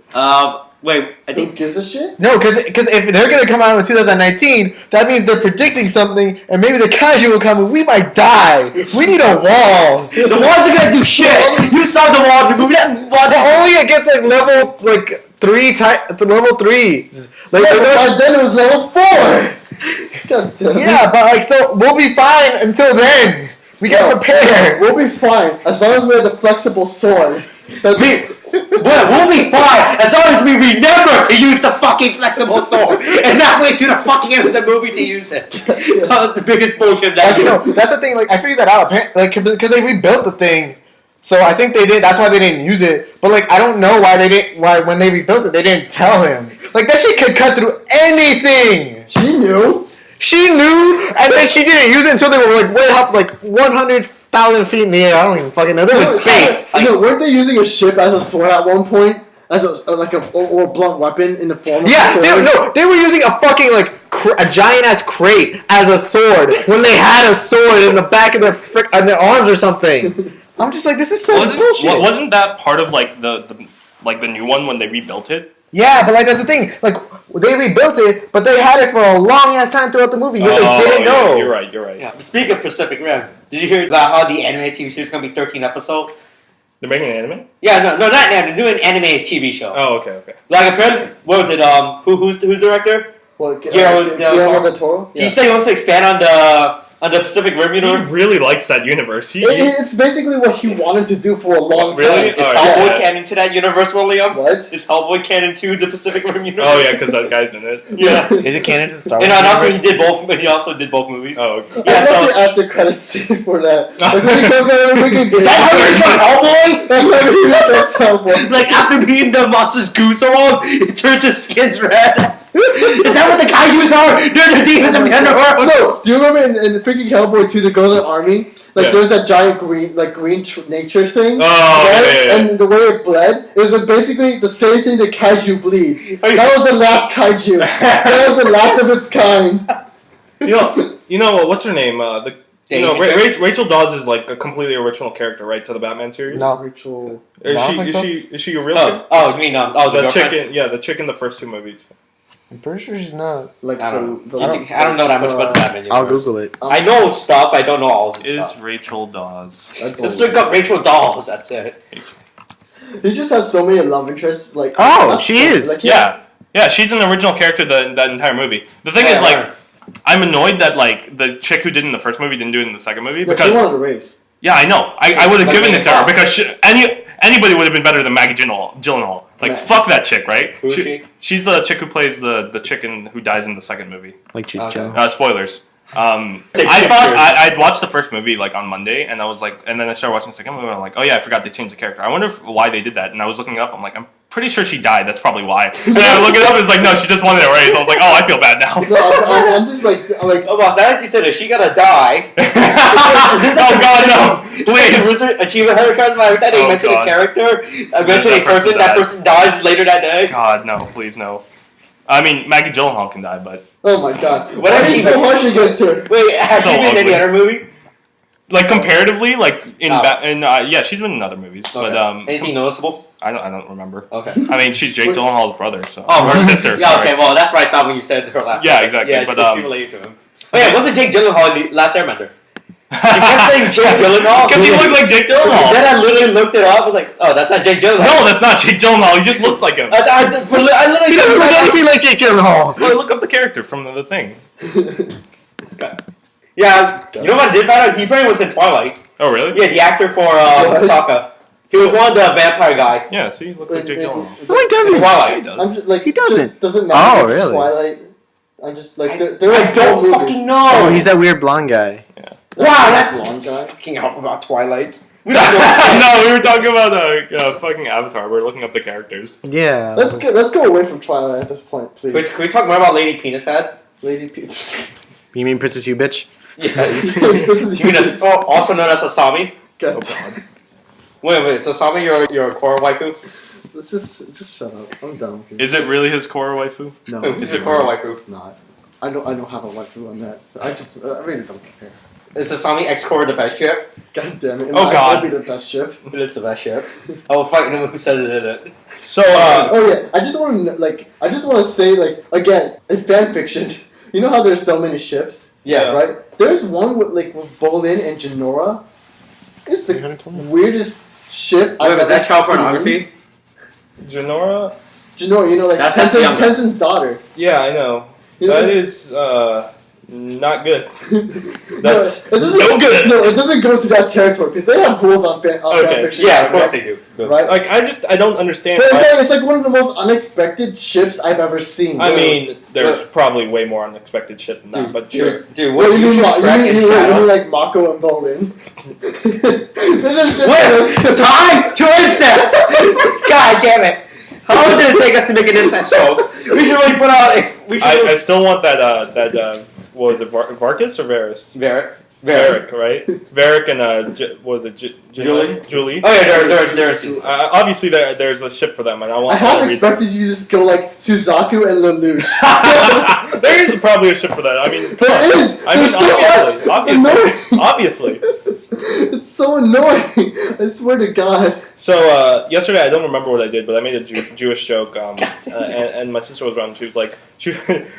wait, I Who think gives a shit? No, because if they're gonna come out in 2019, that means they're predicting something, and maybe the kaiju will come and we might die. We need a wall. the walls are gonna do shit. You saw the wall in the movie. That wall. But only against like level 3 level 3s. Like Yeah, but back then it was level 4. God damn it. yeah, but like so we'll be fine until then. We gotta prepare. We'll be fine as long as we have the flexible sword. We'll be fine as long as we remember to use the fucking flexible sword and not wait to the fucking end of the movie to use it. That was the biggest bullshit. Actually, no, that's the thing. Like I figured that out. Like because they rebuilt the thing, so I think they did. That's why they didn't use it. But like I don't know why they didn't. Why when they rebuilt it, they didn't tell him. Like that shit could cut through anything. She knew. She knew, and then she didn't use it until they were like way up, like 100,000 feet in the air. I don't even fucking know. They're in space. Weren't they using a ship as a sword at one point? As or a blunt weapon in the form of a Yeah, sword? they were using a fucking like a giant ass crate as a sword when they had a sword in the back of their arms or something. I'm just like, this is so bullshit. Wasn't that part of like the new one when they rebuilt it? Yeah, but like that's the thing. Like they rebuilt it, but they had it for a long ass time throughout the movie. Yet they didn't know. You're right. Yeah. Speaking of Pacific Rim, did you hear about how the anime TV series is gonna be 13 episodes? They're making an anime? Yeah, no, not now. They're doing an anime TV show. Oh, okay. Like apparently, what was it? Who's the director? Well, Guillermo del Toro? He said he wants to expand on the Pacific Rim He universe. really likes that universe. It's basically what he wanted to do for a long time. Really? Is Oh, Hellboy yeah. canon to that universe, William? What? Is Hellboy canon to the Pacific Rim universe? Oh yeah, because that guy's in it. Yeah. Is it canon to Star Wars? And also universe? he did both, but he also did both movies. Oh, okay. Yeah, I so- love the after credits scene for that. Like when he comes out of the freaking Is that how you're supposed Hellboy? That's Hellboy. Like after beating the monster's goo so long, it turns his skin's red. Is that what the kaijus are? They're the demons of the underworld. No, do you remember in freaking Hellboy 2, the Golden Army? Like Yeah. there's that giant green nature thing. Oh, right? yeah. And the way it bled, it was basically the same thing that kaiju bleeds. you- That was the last kaiju. That was the last of its kind. You know what's her name? Daisy. Rachel Dawes is like a completely original character, right, to the Batman series. No. Rachel. Is she a real chick? You mean the The girlfriend? chick in the chick in the first two movies. I'm pretty sure she's not. Like I don't the, know. I don't know that much about the Batman universe. I'll Google it. I know stuff, but I don't know all of the Is stuff. Rachel Dawes? Just look up Rachel Dolls, that's it. He just has so many love interests. Like Oh, she is. Like, Yeah, she's an original character that entire movie. The thing Yeah, is, like, right. I'm annoyed that like the chick who did it in the first movie didn't do it in the second movie But she because wanted a race. yeah, I know. I would have Like given it to her Megan because anybody would have been better than Maggie Gyllenhaal. Like Right. fuck that chick, right? Who is she? She's the chick who plays the chicken who dies in the second movie. Like Okay. Spoilers. I Six thought years. I'd watched the first movie like on Monday, and I was like, and then I started watching the second movie. And I'm like, oh yeah, I forgot they changed the character. I wonder why they did that. And I was looking up. I'm like, I'm pretty sure she died. That's probably why. And I look it up. It's like, no, she just wanted a raise. I was like, oh, I feel bad now. No, I'm just like Oh, boss, I actually said if she gotta die. Is this Oh God, no! Please. Achievement 100 cards. Every time they Oh, mention God. a character, I mention that a person, person that dies. person dies later that day. God, no, please no. I mean, Maggie Gyllenhaal can die, but oh my god. What Why has are she you so been- harsh against her? Wait, has So she been in any ugly. other movie? Like comparatively, like Oh. yeah, she's been in other movies, Okay. but Anything noticeable? I don't remember. Okay. I mean, she's Jake Gyllenhaal's brother, so Oh, her sister. Yeah, sorry. okay, well, that's what I thought when you said her last Yeah, name. exactly, Yeah, but, she related to him. Oh, yeah, wasn't Jake Gyllenhaal in the Last Airbender? You kept saying Jake Gyllenhaal. Because he looked like Jake Gyllenhaal. Then I literally looked it up. I was like, oh, that's not Jake Gyllenhaal. No, that's not Jake Gyllenhaal. He just looks like him. I literally He doesn't look anything like Jake Gyllenhaal. Well, look up the character from the thing. Yeah, you know what I did find out? He probably was in Twilight. Oh, really? Yeah, the actor for What? Sokka. He was one of the vampire guy. Yeah, see, he looks like Jake Gyllenhaal. No, he In doesn't. Twilight. He I'm does. just, like, He doesn't. Just doesn't matter. Oh, Like, really? Twilight. I'm just like I they're like don't movies. fucking know. Oh, he's that weird blonde guy. Wow, that blonde guy. fucking out about Twilight. We don't know. No, we were talking about fucking Avatar. We were looking up the characters. Yeah. Let's go away from Twilight at this point, Can please. we talk more about Lady Penis Head? Lady Peach. You mean Princess You bitch? Yeah. You mean also known as Asami? Oh God. Wait, Asami, you're a core waifu? Let's just shut up. I'm done. with Is this. it really his core waifu? No, Wait, it's who's your not. core waifu? It's not. I don't have a waifu on that. I really don't care. Is Asami X-Core the best ship? God damn it! Oh, God. That'd be the best ship. It is the best ship. I will fight anyone who says it isn't. So, Oh yeah, I just want to say again in fan fiction. You know how there's so many ships, Yeah. right? There's one with Bolin and Jinora. It's the weirdest ship Wait, I've was ever that child seen. pornography? Janora? Jinora, you know, like That's younger. Tenzin's daughter. Yeah, I know. You know, That this- is not good. That's no good. No, it doesn't go to that territory because they have rules on fan Okay. fiction. Yeah, of course they do. Right? Like I don't understand. But it's like one of the most unexpected ships I've ever seen. I mean, there's probably way more unexpected shit than that, Dude, but sure. Dude, What what do you mean? Shrek and You mean Shadow? like Mako and Bolin? There's a ship Wait, time to incest! God damn it! How long did it take us to make an incest joke? We should really put out. We should. I still want that what was it, Varkas or Varys? Varric. Varric, right? Varric and what was it, Julie? Julie. Oh yeah, they're Obviously, there's a ship for them, and I I want. half expected you to just go like Suzaku and Lelouch. There is probably a ship for that. I mean, come on. There is. I mean, There's so much. obviously. It's so annoying. I swear to God. So yesterday, I don't remember what I did, but I made a Jewish joke, and my sister was around. She was like,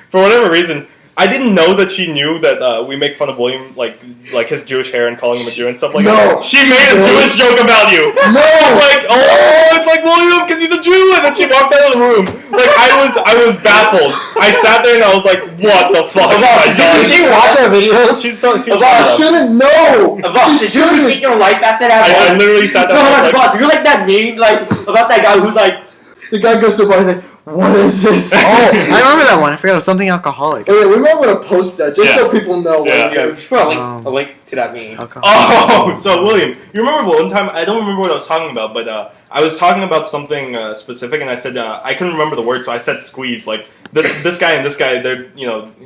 for whatever reason, I didn't know that she knew that we make fun of William, like his Jewish hair and calling him a Jew and stuff like No. that. She made a Jewish joke about you. No. It's like, oh, it's like William because he's a Jew, and then she walked out of the room. Like I was baffled. I sat there and I was like, what the fuck? Did she watch our videos? She's so. She was I shouldn't know. Boss, did you shouldn't. rethink your life after that? I literally sat there. No, and I was like, boss, you're like that meme, like about that guy who's like, The guy goes to the bar. He's like, "What is this?" Oh, I remember that one. I forgot it was something alcoholic. Oh, yeah, we might want to post that just so Yeah. people know what Yeah. it yeah, is. just put a link to that meme. Oh, so William, you remember one time? I don't remember what I was talking about, but I was talking about something specific, and I said I couldn't remember the word, so I said squeeze. Like this guy and this guy, they're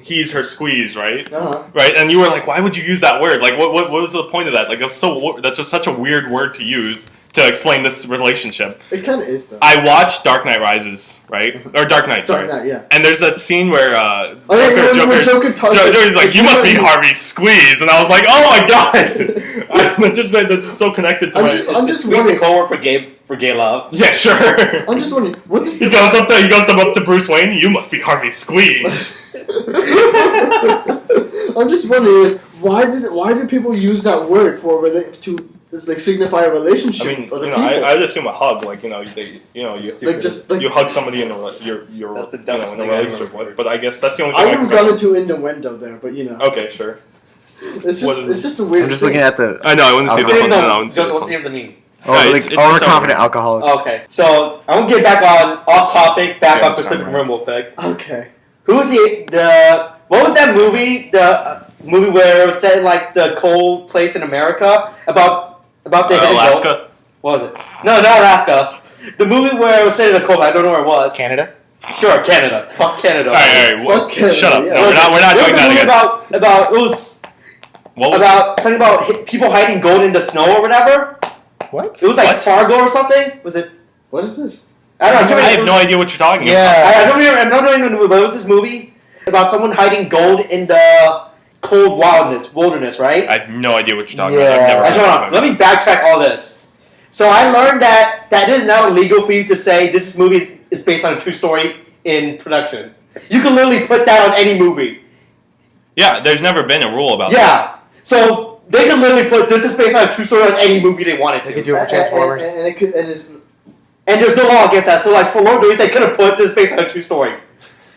he's her squeeze, right? Uh-huh. Right, and you were like, why would you use that word? Like, what was the point of that? Like, that's such a weird word to use to explain this relationship. It kind of is though. I watched Dark Knight Rises, right, or Dark Knight, sorry. Dark Knight, yeah. And there's that scene where Joker's Joker's like, you must be Harvey Squeeze, and I was like, oh my god, that's just so connected to I'm my. just- Is just squeeze the wondering- code word for gay love? Yeah, sure. I'm just wondering, what does He goes up to Bruce Wayne. You must be Harvey Squeeze. I'm just wondering why did people use that word to signify a relationship? I mean, of the I'd assume a hug, like you hug somebody in you're That's the in dumbest a thing I've relationship ever with. But I guess that's the only I thing would have gone into innuendo there, but Okay, sure. it's what is just a weird. I'm just thing. looking at the. I know. I wouldn't say I'll the say hug. no, No, I wouldn't say Just the what's hug. the name of the meme? Oh, Yeah, like it's overconfident alcoholic. Okay, so I want to get back off topic, back Yeah, on Pacific sorry. Rim real quick. Okay. Who's the what was that movie? The movie where it was set in like the cold place in America about the hidden gold? Alaska. What was it? No, not Alaska. The movie where it was set in a cold. I don't know where it was. Canada? Sure, Canada. Fuck Canada. All right. Fuck Canada, Shut up. yeah. No, we're not What doing was that the movie again. about it was What was about something about people hiding gold in the snow or whatever. What? It was like What? Fargo or something. Was it? What is this? I don't know. I have no idea what you're talking about. Yeah. I don't even know the movie, but it was this movie about someone hiding gold in the cold wilderness, right? I have no idea what you're talking Yeah. about. I've never Actually, heard hold of on. it. Let me backtrack all this. So I learned that it is now illegal for you to say this movie is based on a true story in production. You can literally put that on any movie. Yeah, there's never been a rule about that. Yeah. So they could literally put this is based on a true story on any movie they wanted They to. could do it for Transformers. And it could, and it's, And there's no law against that. So like for Lord of the Rings, they could have put this based on a true story.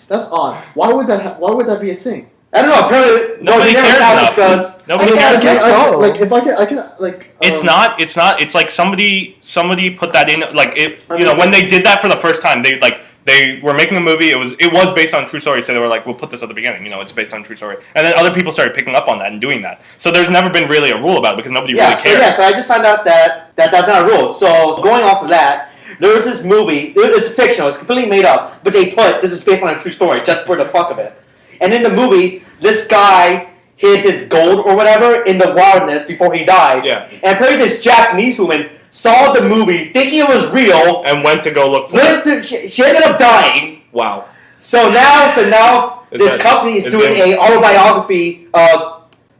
that's odd. Why would that be a thing? I don't know. Apparently, Nobody they never cares established enough. because Nobody I cares. guess so. Like if I can like. It's not. It's like somebody put that in. Like it. I You know, mean, when they did that for the first time, they were making a movie. It was based on a true story. So they were like, we'll put this at the beginning. You know, it's based on a true story. And then other people started picking up on that and doing that. So there's never been really a rule about it because nobody really cares. So I just found out that that's not a rule. So going off of that, there was this movie. It was fictional. It's completely made up. But they put this is based on a true story just for the fuck of it. And in the movie, this guy hid his gold or whatever in the wilderness before he died. Yeah. And apparently this Japanese woman saw the movie thinking it was real. And went to go look for it. She ended up dying. Wow. So now Is this that- company is is doing that- a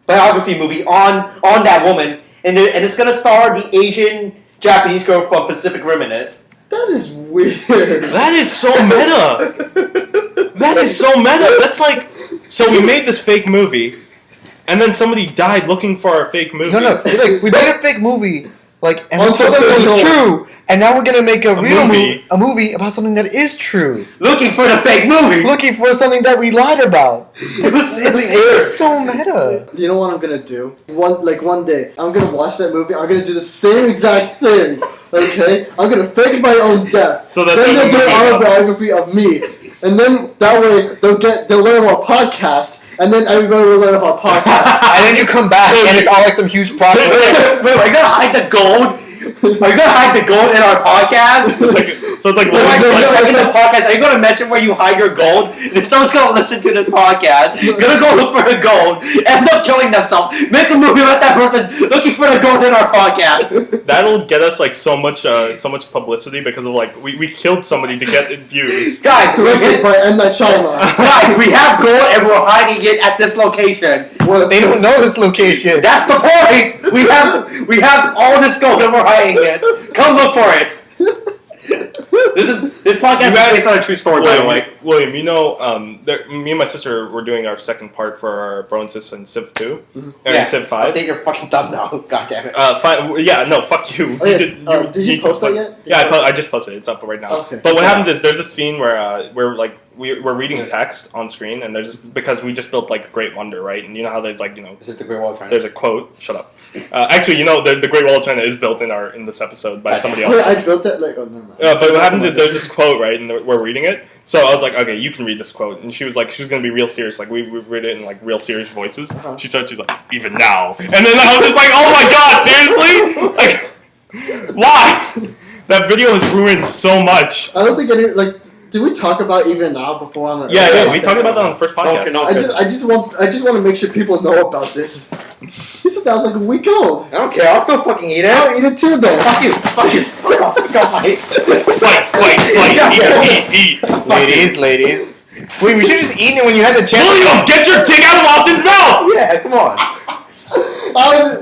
biography movie on that woman, and it's gonna star the Asian Japanese girl from Pacific Rim in it. That is weird. That is so meta. That is so meta. That's like, so we made this fake movie, and then somebody died looking for our fake movie. No. It's like we made a fake movie, like, and we Until told them it they was know. true, and now we're gonna make a real movie. movie about something that is true, Looking for the fake movie. looking for something that we lied about. It's so meta. You know what I'm gonna do? One day, I'm gonna watch that movie. I'm gonna do the same exact thing. Okay, I'm gonna fake my own death. So that then there's they'll a do movie an about autobiography of me, and then that way they'll learn about podcast, and then everybody will learn about podcast. And then you come back, and it's all like some huge plot. Wait, are you gonna hide the gold? Are you gonna hide the gold in our podcast? So it's like, In the podcast, are you gonna mention where you hide your gold? And someone's gonna listen to this podcast, gonna go look for the gold, end up killing themselves, make a movie about that person looking for the gold in our podcast. that'll get us like so much publicity because of like we killed somebody to get views. Guys, Directed by M. Night Shyamalan. guys, we have gold and we're hiding it at this location. They don't know this location. That's the point. We have all this gold and we're hiding it. Come look for it. This podcast is based on a true story, by the way. William, you know, me and my sister were doing our second part for our Bro and Sis in Civ 2 and Civ 5. I'll take your fucking thumb now. God damn it. Yeah, no, fuck you. Oh, yeah. Did you need to post that plug- yet? Yeah, I just posted it. It's up right now. Okay. But what happens is there's a scene where we're reading text on screen, and because we just built like a Great Wonder, right? And you know how there's like Is it the Great Wall of China? there's a quote. Shut up. Actually, you know the Great Wall of China is built in this episode by somebody else. Wait, I built that never mind. But what happens is there's this quote, right, and we're reading it. So I was like, okay, you can read this quote, and she was gonna be real serious, like we read it in like real serious voices. Uh-huh. She's like, even now, and then I was just like, oh my god, seriously? Like, why? That video has ruined so much. I don't think did we talk about even now before on the Yeah, we talked about that on the first podcast. Okay, no. I just want to make sure people know about this. He said that was like a week old. I don't care. I'll still fucking eat it. I'll eat it too then. Fuck you. Fuck off. Go fight. Fight, eat. Ladies. Wait, we should have just eaten it when you had the chance. William, get your dick out of Austin's mouth! Yeah, come on.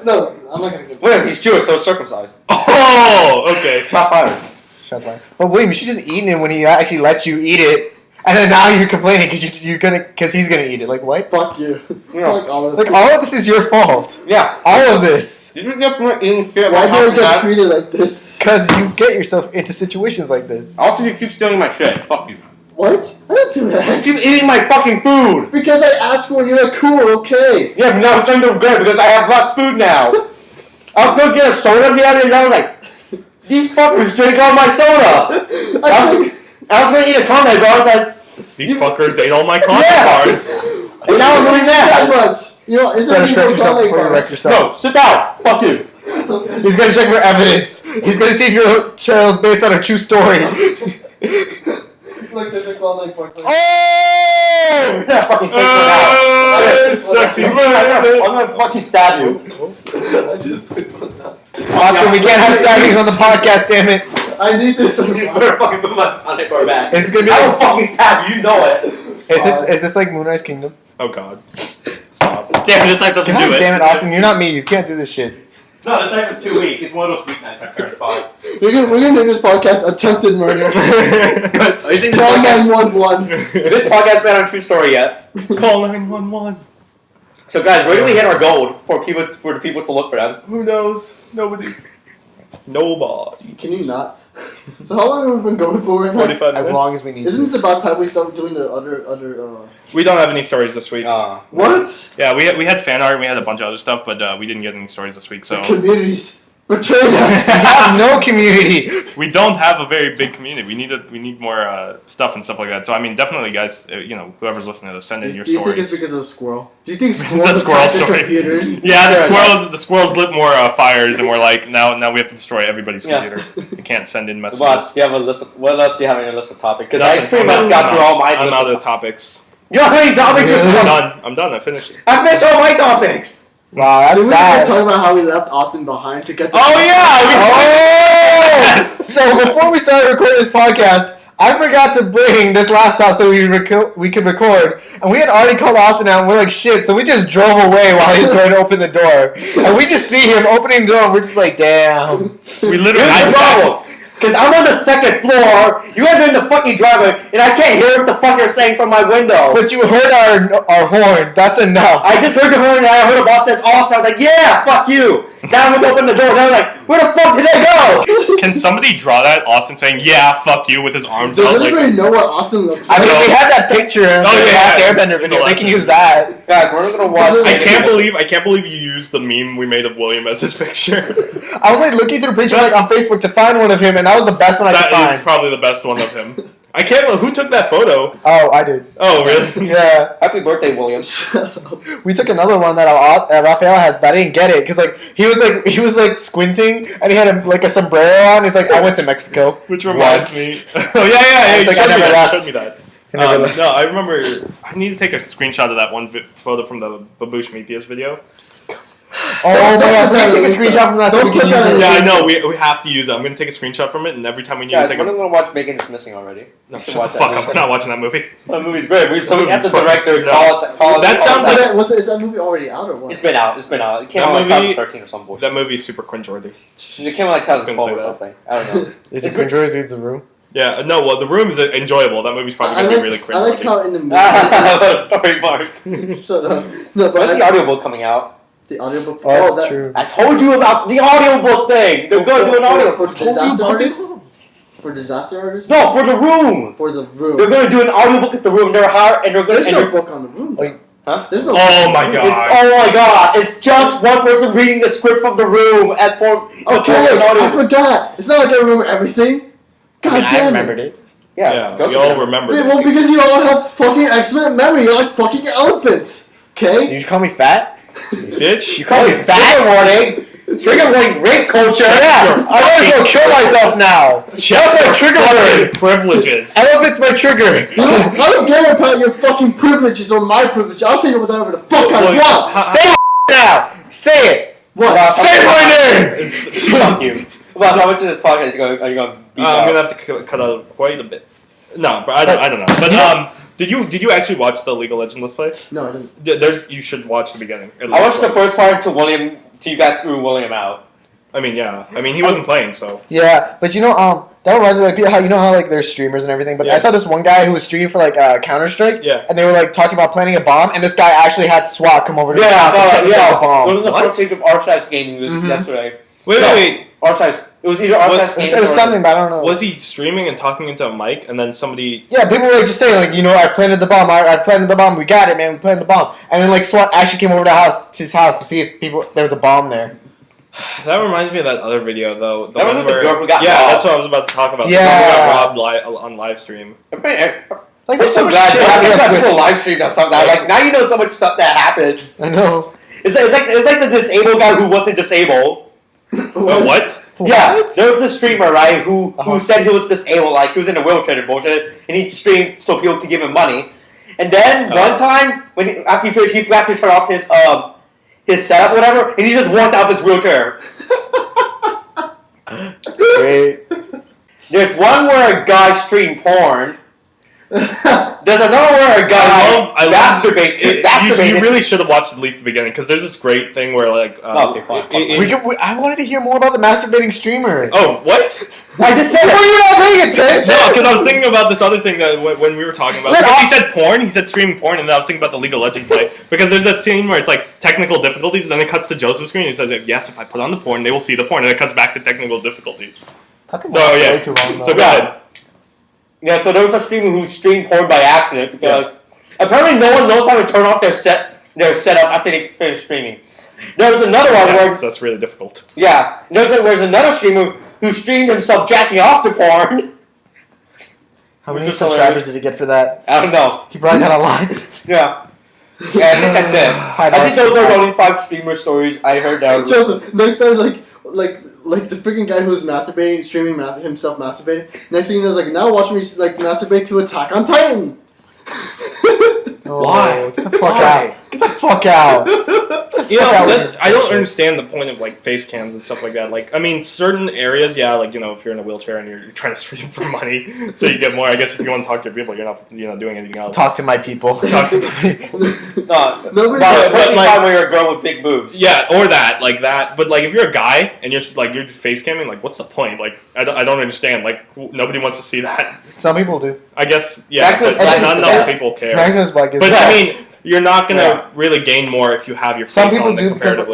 No, I'm not gonna get Wait, he's Jewish, so circumcised. Oh, okay. Shot fired. Shots fired. But William, you should just eaten it when he actually let you eat it, and then now you're complaining because he's gonna eat it. Like what? fuck you. No. Fuck all of Like it. all of this is your fault. Yeah. All of this, You didn't get eating shit. Why do I get treated like this? because you get yourself into situations like this. After you keep stealing my shit. Fuck you. What? I didn't do You that. keep eating my fucking food. Because I asked for it, you're like, cool, okay. Yeah, but now it's time to regret because I have less food now. I'll go get a soda the other day, and I was like, these fuckers drink all my soda. I was gonna eat a Conrad, but I was like, These fuckers ate all my coffee Yeah. bars. and now I'm doing that that. much. You know, is You there gotta shred yourself before you wreck yourself. No, sit down. Fuck you. He's gonna check for evidence. He's gonna see if your channel is based on a true story. Look, there's a clown like pork. Oh! Yeah, fucking take one out. Sexy. I'm gonna fucking stab you. I just took one out. Austin, we can't have stabbings on the podcast, damn it. I need this. You better fucking put my on it for back. Is this gonna be I will like, fucking stab you, you know it. is this like Moonrise Kingdom? Oh god. Stop. Damn, this knife doesn't do God it. damn it, Austin, you're not me. You can't do this shit. No, this knife is too weak. It's one of those weak knives my parents bought. We're gonna name this podcast "Attempted Murder." Are you saying this Call podcast? 911. This podcast been on True Story yet? Call 911. So guys, where do we hit our goal for the people to look for them? Who knows? Nobody. Nobody. Can you not? So how long have we been going for right now? 45 minutes. As long as we need Isn't to. this about time we start doing the other? We don't have any stories this week. What? Yeah, we had fan art, we had a bunch of other stuff, but we didn't get any stories this week, The so communities betrayed us. We have no community. we don't have a very big community. We need more stuff and stuff like that. So I mean, definitely, guys, whoever's listening to this, send in your Do you think it's stories. because of a squirrel? Do you think squirrels The squirrel attack the story. computers? Yeah, the squirrels lit more fires, and we're like, now we have to destroy everybody's computer. You can't send in messages. What else do you have a list? What else do you have on your list of topics? Because I Nothing. pretty much got through all my I'm list out of of topics. You know how many topics you're I'm doing? done. I'm done. I finished. I finished all my topics. Wow, that's Did we sad. talk about how we left Austin behind to get? Oh yeah! Oh! So before we started recording this podcast, I forgot to bring this laptop so we could record, and we had already called Austin out, and we're like, shit, so we just drove away while he was going to open the door. And we just see him opening the door, and we're just like, damn. We literally. Here's the problem. Because I'm on the second floor, you guys are in the fucking driveway, and I can't hear what the fuck you're saying from my window. But you heard our horn, that's enough. I just heard the horn, and I heard a boss said off, so I was like, yeah, fuck you. Now I'm going to open the door, and I was like, where the fuck did I go? Can somebody draw that Austin saying "Yeah, fuck you" with his arms Does out? anybody know what Austin looks I like? mean, we had that picture in the last Airbender video. They can use that. Guys, we're going to watch... I can't believe you used the meme we made of William as his picture. I was like looking through pictures like on Facebook to find one of him, and that was the best one I could That is find. probably the best one of him. I can't believe who took that photo. Oh, I did. Oh really? Yeah. Happy birthday, William. We took another one that Raphael has, but I didn't get it because he was squinting and he had a sombrero on. He's like, I went to Mexico. Which reminds once. me. Oh yeah. It's You like I showed me never that. left. You showed me that. I never left. No, I remember. I need to take a screenshot of that one photo from the Babush Meteos video. Oh my god, please take a screenshot from that so we Don't can put use that it. in. Yeah, I know. We have to use it. I'm gonna take a screenshot from it, and every time we need Guys, to take we're a. going to watch Megan is Missing already. No, We should shut watch the that fuck up. movie. We're not watching that movie. That movie's great. We have the fucking- director no. call us. That sounds us. like- Is that movie already out or what? It's been out. It came That out like movie- 2013 or some bullshit. That movie is super cringeworthy. It came out like was gonna 2012 say or that. something. I don't know. Is It's it cringe or is it the room? Yeah, no. Well, The Room is enjoyable. That movie's probably gonna be really I like cringeworthy. how in the movie. What a story, Mark. Shut up. No, but When's the audiobook coming out? the audiobook. Oh, that's that, true. I told you about the audiobook thing. They're going to do an audiobook. for disaster artists. For disaster artists. No, for the room. For the room. They're going to do an audiobook at the room. They're hired and they're going There's to. no book on the room. Like, Huh? There's no. Oh book on my the room. God. Oh my god! It's just one person reading the script from the room as for Okay, an I audio. forgot. It's not like I remember everything. God I mean, I damn remembered it. Yeah, we Joseph all remembered. remember. Yeah, it. well, because you all have fucking excellent memory. You're like fucking elephants. Okay. You call me fat? Bitch. You call me Trigger fat? warning! Trigger warning! Rape culture! Yeah, I might as well kill myself now. That's my trigger word. Privileges. Elephant's my trigger. I don't care about your fucking privileges or my privilege. I'll say whatever the fuck I Look, want. Say it now. Say it. What? Say my name. It's- Fuck you. Well, how much of this podcast are you going to beat I'm out? gonna have to cut out quite a bit. No, but I don't know. But did you actually watch the League of Legends Let's Play? No, I didn't. You should watch the beginning. At I least. watched the first part until you got through William out. I mean, yeah. I mean, he wasn't playing, so. Yeah, but that reminds me like how like there's streamers and everything. But Yeah. I saw this one guy who was streaming for like Counter Strike. Yeah. And they were like talking about planting a bomb, and this guy actually had SWAT come over to his Yeah, house and check if there was a One bomb. of the What? first tapes of Archives gaming was Mhm. yesterday. Wait. Archives. It was either Archives gaming It was or- something, but I don't know. Was he streaming and talking into a mic, and then somebody? Yeah, people were like just saying like, I planted the bomb. I planted the bomb. We got it, man. We planted the bomb. And then like SWAT actually came over to his house to see if there was a bomb there. That reminds me of that other video, though. That was with the girl who got Yeah, robbed. that's what I was about to talk about. Yeah. The girl who got robbed on live stream. Like I'm there's so so much glad shit happening on people Twitch. live stream now. Something like now you know so much stuff that happens. I know. It's like the disabled guy who wasn't disabled. What? Yeah, there was a streamer, right, who Uh-huh. said he was disabled, like he was in a wheelchair and bullshit, and he streamed so people could give him money. And then one time, after he finished, he forgot to turn off his setup, whatever, and he just walked out of his wheelchair. Great. There's one where a guy streamed porn, There's another where a guy masturbates. You really should have watched at least the beginning because there's this great thing where like. Okay, fine. I wanted to hear more about the masturbating streamer. Oh, what? I just said Were you not paying attention? No, because I was thinking about this other thing that when we were talking about. Because he said porn, he said streaming porn, and then I was thinking about the League of Legends play. Because there's that scene where it's like technical difficulties, and then it cuts to Joseph's screen, and he says, yes, if I put on the porn, they will see the porn, and it cuts back to technical difficulties. I think So, yeah. way too long. So go ahead. Yeah, so there was a streamer who streamed porn by accident because apparently no one knows how to turn off their setup after they finish streaming. There was another one where that's really difficult. yeah, there's another streamer who streamed himself jacking off the porn. How many subscribers did he get for that? I don't know. He probably got a lot. Yeah. Yeah, I think that's it. I think those are only 5 streamer stories I heard that. Joseph, next time, like the freaking guy who's masturbating, streaming himself masturbating. Next thing you know, is like, now watch me like masturbate to Attack on Titan. Why? Get the fuck out! Get the fuck out! You know, I don't understand the point of like face cams and stuff like that. Like, I mean, certain areas, yeah, like if you're in a wheelchair and you're trying to stream for money, so you get more. I guess if you want to talk to your people, you're not doing anything else. Talk to my people. Talk to my people. When you're a girl with big boobs. Yeah, or that, like that. But like, if you're a guy and you're face camming, like, what's the point? Like, I don't understand. Like, nobody wants to see that. Some people do. I guess, yeah, Maximus but not enough people care. Maximus Black is. But I mean, you're not gonna really gain more if you have your face some people on do comparatively.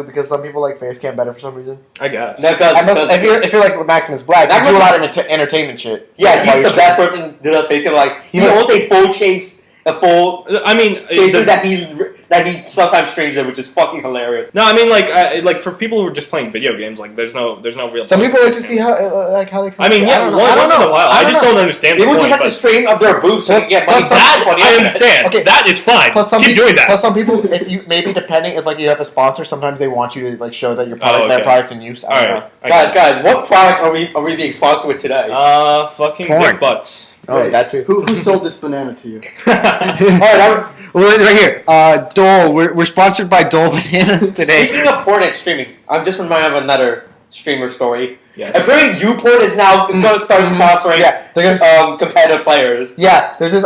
because some people like face cam better for some reason. I guess. If you're like Maximus Black, you do a lot of entertainment shit. Yeah, he's the best person to do those face cam. Like he owns a full chase. I mean, chases that he sometimes streams it, which is fucking hilarious. No, I mean like for people who are just playing video games, like there's no real. Some people like to see how they. I mean, yeah, once in a while. I just don't understand. People just have to stream up their boobs so they can get money. I understand. Okay, that is fine. Keep doing that. Plus, some people, if you maybe depending if like you have a sponsor, sometimes they want you to like show that your product, their product's in use. I don't know. Guys, what product are we being sponsored with today? Fucking big butts. Oh, that too. Who sold this banana to you? Alright, right here. Dole. We're sponsored by Dole Bananas today. Speaking of porn and streaming, I'm just reminded of another streamer story. Yes. Apparently, YouPorn is going to start sponsoring competitive players. Yeah, there's this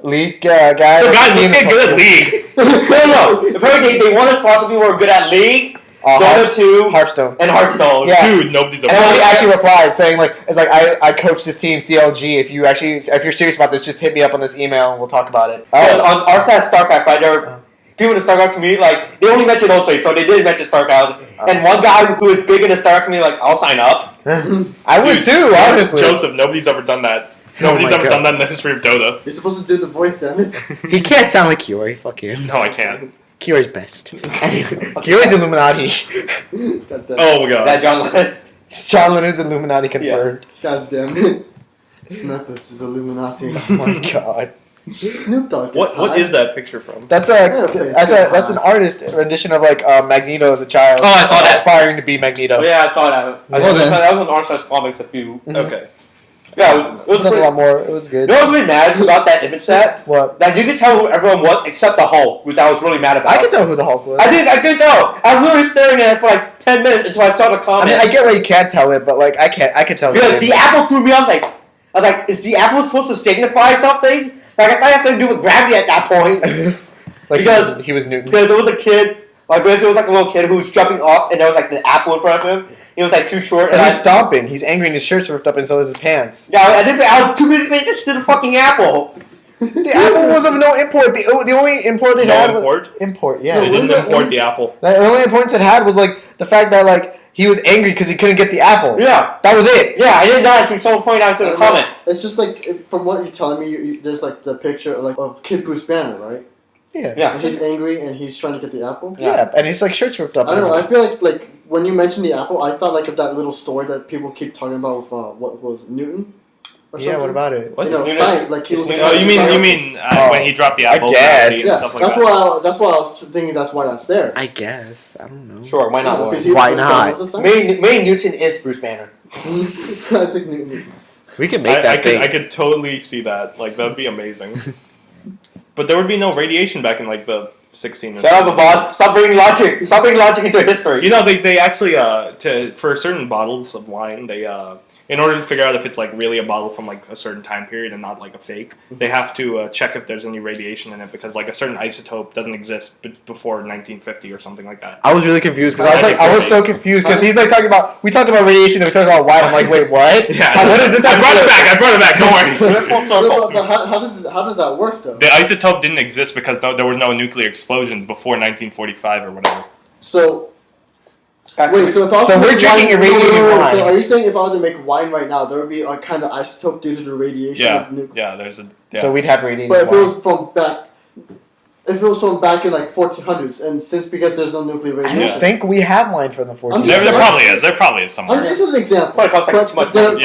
League guy. So guys, let's get good at League. No. Apparently, they want to sponsor people who are good at League. Dota 2, Hearthstone, and Hearthstone. Yeah. Dude, nobody's. And somebody actually replied saying like, "It's like I coach this team CLG. If you're serious about this, just hit me up on this email and we'll talk about it." Because on our side of StarCraft, right, there are people in the StarCraft community, like they only mentioned those three, so they did mention StarCraft. And one guy who is big in the StarCraft community, like, I'll sign up. I would too, honestly. Joseph, nobody's ever done that. Nobody's ever done that in the history of Dota. You're supposed to do the voice, damn it. He can't sound like Kiori. Fuck him. No, I can't. Kiori's best. Kiori's Illuminati. Oh my god. Is that John Lennon? John Lennon's Illuminati confirmed. God damn it. Snapus is Illuminati. Oh my god. Snoop Dogg. What is that picture from? That's an artist rendition of like Magneto as a child. Oh, I saw that. Aspiring to be Magneto. Oh, yeah, I saw that. That was on R-Size Comics a few. Okay. Yeah, it was a lot more. It was good. You know what was really mad about that image set? What? That you could tell who everyone was except the Hulk, which I was really mad about. I could tell who the Hulk was. I could tell. I was really staring at it for like 10 minutes until I saw the comment. I mean, I get why you can't tell it, but like I could tell. Because the apple threw me off. I was like, is the apple supposed to signify something? Like I thought it had something to do with gravity at that point. Like because he was Newton. Because it was a kid. Like basically, it was like a little kid who was jumping up, and there was like the apple in front of him. He was like too short, and he's stomping. He's angry, and his shirt's ripped up, and so is his pants. Yeah, I was too busy paying attention to the fucking apple. The apple was of no import. The only import they had was import. Yeah, they didn't import the apple. The only importance it had was like the fact that like he was angry because he couldn't get the apple. Yeah, that was it. Yeah, I didn't know that until someone pointed out to the comment. It's just like from what you're telling me, there's like the picture of Kid Bruce Banner, right? Yeah. And he's angry and he's trying to get the apple. Yeah, and his like shirt's ripped up. I don't know. I feel like when you mentioned the apple, I thought like of that little story that people keep talking about with what was Newton. Yeah, what about it? What? Science, like he was you mean when he dropped the apple? I guess. Yeah, that's why I was thinking that's why that's there. I guess. I don't know. Sure, why not? Why not? Maybe Newton is Bruce Banner. Classic Newton. We could make that thing. I could totally see that. Like that would be amazing. But there would be no radiation back in like the 16. Shut up, boss! Stop bringing logic. Stop bringing logic into history. You know they actually for certain bottles of wine they in order to figure out if it's like really a bottle from like a certain time period and not like a fake, they have to check if there's any radiation in it because like a certain isotope doesn't exist before 1950 or something like that. I was really confused because I was so confused because he's like we talked about radiation and we talked about wine. I'm like, wait, what? Yeah, what is this? I brought it back. Don't worry. But how does that work though? The isotope didn't exist because there were no nuclear explosions before 1945 or whatever. So. Wait, so if I was we're drinking irradiated wine. So are you saying if I was to make wine right now, there would be a kind of isotope due to the radiation? So we'd have radiated wine. But if it was from back in like 1400s, and because there's no nuclear radiation, I don't think we have wine from the 1400s. There probably is somewhere. This is an example. Probably costs like too much money.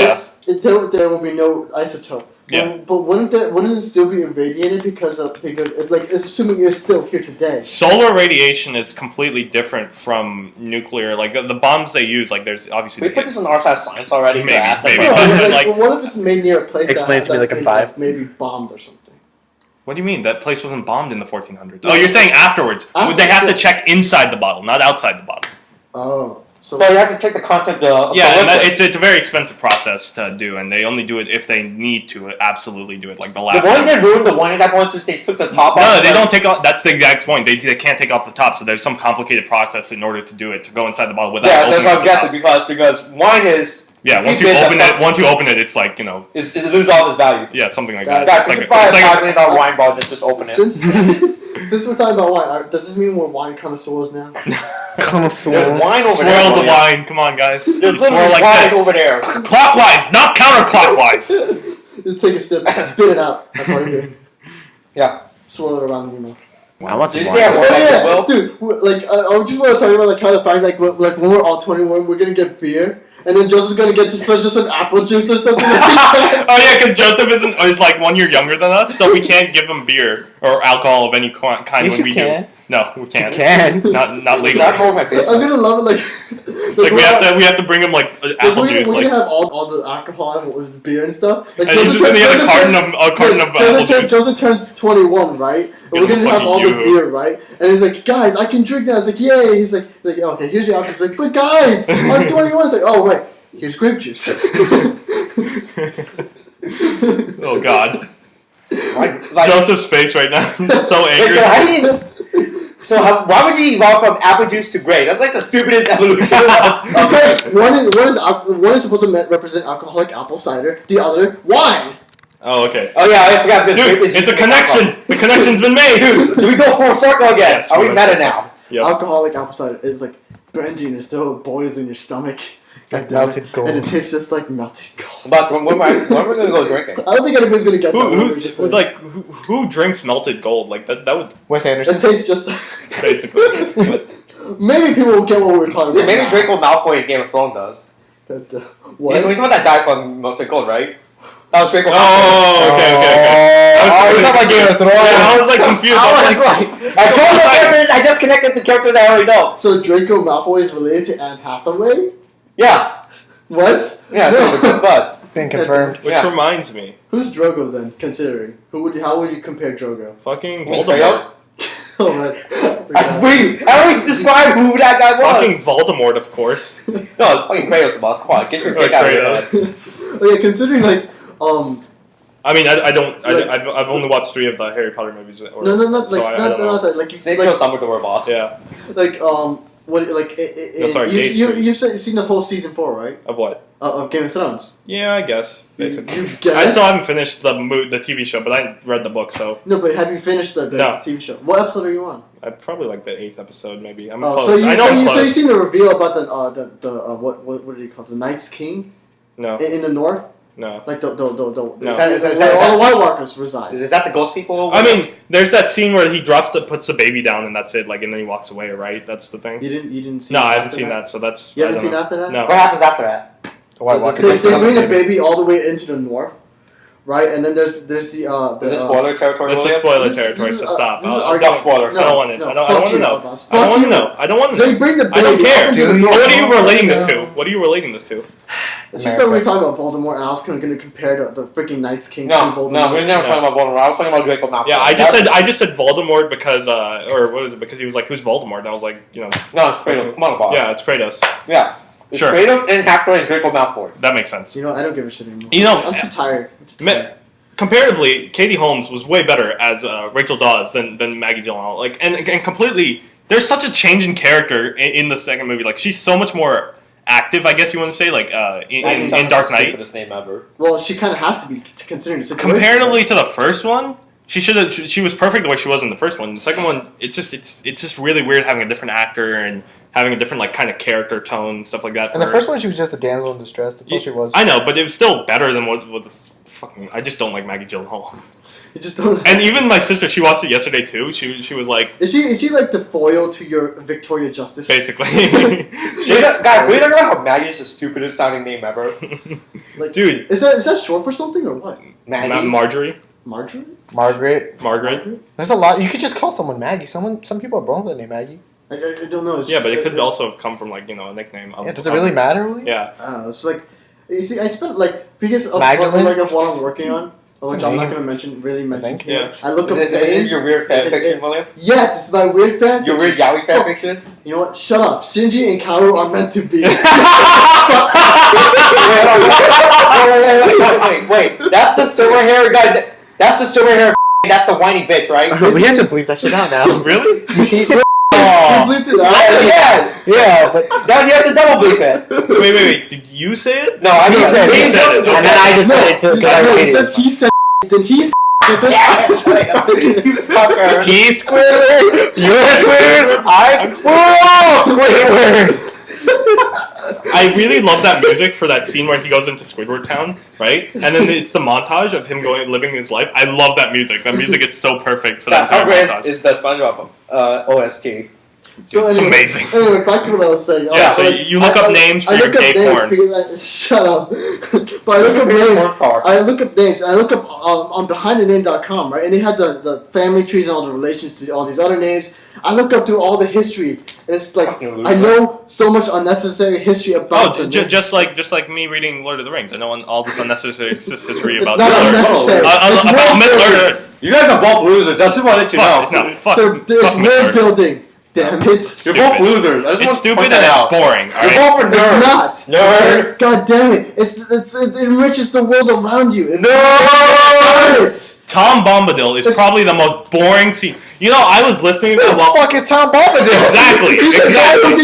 There will be no isotope. Yeah. But wouldn't it still be irradiated because it's assuming it's still here today? Solar radiation is completely different from nuclear. Like the bombs they use, like there's obviously. We put this in our class science already. Maybe. But what if it's made near a place explains to me like a 5. Maybe bombed or something? What do you mean? That place wasn't bombed in the 1400s. Oh, you're saying afterwards? Would they have to check inside the bottle, not outside the bottle? Oh. So you have to check the content of it's a very expensive process to do, and they only do it if they need to absolutely do it, like the last. The one that ruined the wine that once is they took the top off. No, they don't take off. That's the exact point. They can't take off the top, so there's some complicated process in order to do it to go inside the bottle without. Yeah, that's what I'm guessing because wine is. Yeah, once you open it, it's like it loses all of its value. Yeah, something like that. Guys, it's like a $5 wine bottle, just open it. Since we're talking about wine, does this mean we're wine connoisseurs now? Connoisseurs. There's wine over there. Swirl the wine. Come on, guys. There's literally wine over there. Clockwise, not counterclockwise. Just take a sip, spit it out. That's all you do. Yeah. Swirl it around in your mouth. I want some wine. Dude, I just want to talk about how the fact when we're all 21, we're gonna get beer. And then Joseph's gonna get just an apple juice or something. Oh yeah, because Joseph is like 1 year younger than us, so we can't give him beer or alcohol of any kind yes, when we can. do. No, we can't. You can. Not legally. I'm gonna love it like we have to bring him like apple juice. We're gonna have all the alcohol and beer and stuff. Like, and he's just gonna get a carton of apple juice. Joseph turns 21, right? And we're gonna have all the beer, right? And he's like, guys, I can drink now. It's like, yay! He's like, okay, here's your alcohol. He's like, but guys, I'm 21. It's like, oh wait. Here's grape juice. Oh God! Joseph's face right now. He's just so angry. Wait, so how do you know? Why would you evolve from apple juice to grape? That's like the stupidest evolution. Because one is supposed to represent alcoholic apple cider, the other wine. Oh, okay. Oh yeah, I forgot. Dude, it's a connection. The connection's been made. Dude, do we go full circle again? Yes, are we meta now? Yep. Alcoholic apple cider is like burns you in your throat, boils in your stomach. Like melted gold. And it tastes just like melted gold. But when are we gonna go drinking? I don't think anybody's gonna get that. Who drinks melted gold? Like that would. Wes Anderson. It tastes just basically. Maybe people will get what we were talking about. Maybe Draco Malfoy in Game of Thrones does. What? He's the one that died from melted gold, right? That was Draco Malfoy. Oh, okay. You're talking about Game of Thrones. Yeah, I was like confused. I just connected the characters I already know. So Draco Malfoy is related to Anne Hathaway? Yeah. What? Yeah, no, it's bud. It's been confirmed. Which reminds me. Who's Drogo then, considering? How would you compare Drogo? Fucking Voldemort. Alright. I don't describe who that guy was. Fucking Voldemort, of course. No, it's fucking Kratos, boss. Come on, get your dick out of here. Okay, considering I mean, I've only watched 3 of the Harry Potter movies. No, not like you say kill Dumbledore, boss. Yeah. Like you've seen the whole season 4, right? Of what? Of Game of Thrones. Yeah, I guess basically. You guess? I still haven't finished the TV show, but I read the book, so. No, but have you finished the No. TV show? What episode are you on? I'm probably like the 8th episode, maybe. I'm close. close. So you've seen the reveal about the what do you call it? The Night's King? No. In the north. No. Like the No. all the White Walkers reside. Is that the ghost people? I mean, there's that scene where he puts the baby down, and that's it. Like, and then he walks away. Right? That's the thing. You didn't see. No, I haven't seen that. So that's. You haven't seen after that? No. What happens after that? They bring the baby all the way into the north, right? And then there's the. Is this spoiler territory? This is spoiler territory. So stop. Not spoilers. I don't want it. I don't want to know. I don't want to know. I don't want to know. They bring the baby. I don't care. What are you relating this this to? It's just that we were talking about Voldemort, and I was going to compare the freaking Night's King to Voldemort. No, we're never talking about Voldemort. I was talking about Draco Malfoy. Yeah, I just said Voldemort because or what was it? Because he was like, who's Voldemort? And I was like, No, it's Kratos. Come on, boss. Yeah, it's Kratos. Yeah. Sure. Kratos and Hector and Draco Malfoy. That makes sense. You know, I don't give a shit anymore. You know, I'm too tired. comparatively, Katie Holmes was way better as Rachel Dawes than Maggie Gyllenhaal. Like, and completely, there's such a change in character in the second movie. Like, she's so much more active, I guess you want to say, like in Dark Knight. Stupidest name ever. Well, she kind of has to be considering the situation. Comparatively to the first one, she was perfect the way she was in the first one. The second one, it's just really weird having a different actor and having a different like kind of character tone and stuff like that. And the first one, she was just a damsel in distress. That's all she was. I know, but it was still better than what this fucking. I just don't like Maggie Gyllenhaal. You just don't. And even my sister, she watched it yesterday too. She was like, Is she like the foil to your Victoria Justice? basically, Guys, we don't know how Maggie is the stupidest sounding name ever. Like, dude. Is that short for something or what? Maggie. Marjorie, Marjorie? Margaret. There's a lot. You could just call someone Maggie. Some people are born with the name Maggie. I don't know. It's Yeah, just, but it could also have come from like a nickname. Yeah, does it really matter, William? Yeah. I don't know. It's like, you see, I spent like because of Magdalene? like of what I'm working on, which I'm not name. gonna mention. think. Yeah. I look up Is names. this your weird fan fiction, William? Yes, it's my weird fan. Your weird yaoi fan fiction? You know what? Shut up. Shinji and Kaoru are meant to be. Wait. That's the silver hair guy. That's the silver hair. That's the whiny bitch, right? We have to bleep that shit out now. Really? He's You bleeped it out. Yeah. but Now you have to double bleep it. Wait. Did you say it? No, I he just said he said it. and then I just said it too. He said then he said You fucker. He's Squidward. You're Squidward. We're all Squidward. I really love that music for that scene where he goes into Squidward Town, right? And then it's the montage of him living his life. I love that music. That music is so perfect for that How entire great montage. is the SpongeBob OST? So It's anyway, amazing. Anyway, back to what I was saying. Yeah, so you look up names for your gay porn. Shut up. But I look up names. I look up names. I look up on behindthename.com, right? And they had the family trees and all the relations to all these other names. I look up through all the history, and it's like I know so much unnecessary history about the name. just like me reading Lord of the Rings. I know all this unnecessary history about not unnecessary. about Middle-earth. You guys are both losers. I just wanted to know. No, fuck. It's fuck world Middle-earth. building. Damn it. You're Stupid. both losers. I just It's want to stupid point and that out. it's boring. All You're right. both for nerds. It's not. Nerd. God damn it. It enriches the world around you. Nerd. Tom Bombadil is probably the most boring scene. You know, I was listening to Who the fuck is Tom Bombadil? Exactly.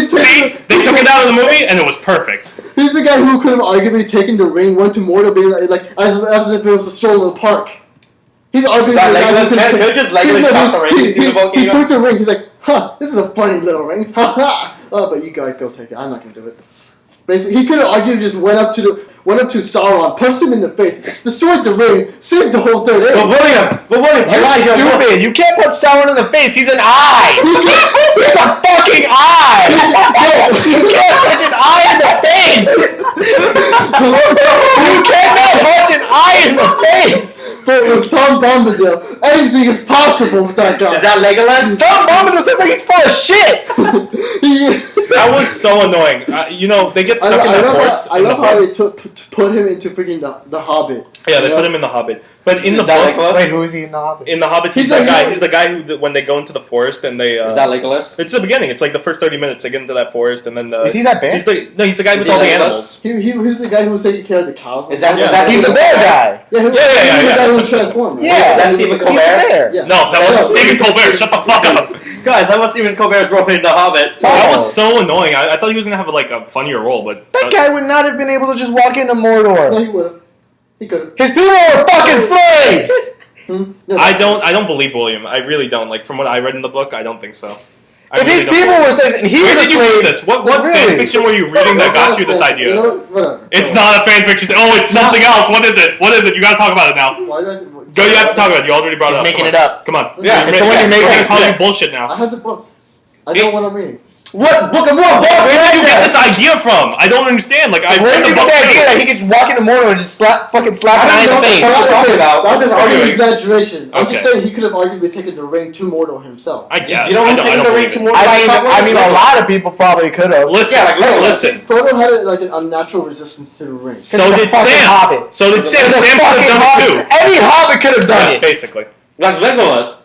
See, they took it out of the movie and it was perfect. He's the guy who could have arguably taken the ring, went to Mordor, being like as if it was a stroll in the park. He's arguably Is that the guy Legolas? who Can I just Legolas shot the ring into the he volcano? took the ring. He's like, huh, this is a funny little ring. Ha ha. Oh, but you guys go take it. I'm not gonna do it. Basically, he could have arguably just went up to Sauron, punched him in the face, destroyed the ring, saved the whole third age. But William, You're stupid. You can't put Sauron in the face. He's an eye. He's a fucking eye. You can't punch an eye in the face. You cannot punch an eye in the face. But with Tom Bombadil, anything is possible with that guy. Is that Legolas? Tom Bombadil sounds like he's full of shit. That was so annoying. You know, they get stuck in that forest. I love how they put him into freaking the Hobbit. Yeah, they put him in the Hobbit. But in the that book, Legolas? Wait, who is he in the Hobbit? in the Hobbit, he's He's that like- guy. He's the guy who, when they go into the forest and they. Is that Legolas? It's the beginning. It's like the first 30 minutes. They get into that forest and then. Is he that bad? He's the guy Is with he all the Legolas? animals. He's the guy who was taking care of the cows. Is that- Yeah. is that He's the Stephen bear Colbert? guy. Yeah, Yeah, the guy that's who what- transformed. Yeah. Is that Stephen He's the Colbert? bear. Yeah. No, that wasn't Stephen Colbert. Shut the fuck up. Guys, that was Stephen Colbert's role in The Hobbit. That was so annoying. I thought he was gonna have a funnier role, but That guy would not have been able to just walk into No, Mordor. he would have. He could have. His people were fucking slaves. No, I don't believe William. I really don't. Like from what I read in the book, I don't think so. If his people were slaves and he Where was a did you read slave, this? What Really? fan fiction were you reading that got you this idea? You know what? Whatever. It's not a fan fiction. Oh, it's something else. What is it? What is it? You gotta talk about it now. Why did I, Go. You have to talk about it. You already brought He's it up. making Come it on. up. Come on. Yeah, it's the one you're making. We're gonna call Yeah. you bullshit I now. have the book. I know what I'm reading. What book of what? Where did you get this idea from? I don't understand. Like I where read did the you get book. the idea that he gets walk into Mordor and just fucking slap an eye in the What face? are you talking about? That's Just an arguing. exaggeration. I'm just Okay. saying he could have arguably taken the ring to Mordor himself. I guess. You know I who's don't taking the ring believe to it. Mordor? I mean, a lot of people probably could have. Listen. Yeah, like Legolas. Listen. Frodo had an unnatural resistance to the ring. So He's a did fucking Sam. hobbit. So did Sam. He's a Sam could fucking have done hobbit. it too. Any hobbit could have done Yeah, it. basically. Like Legolas.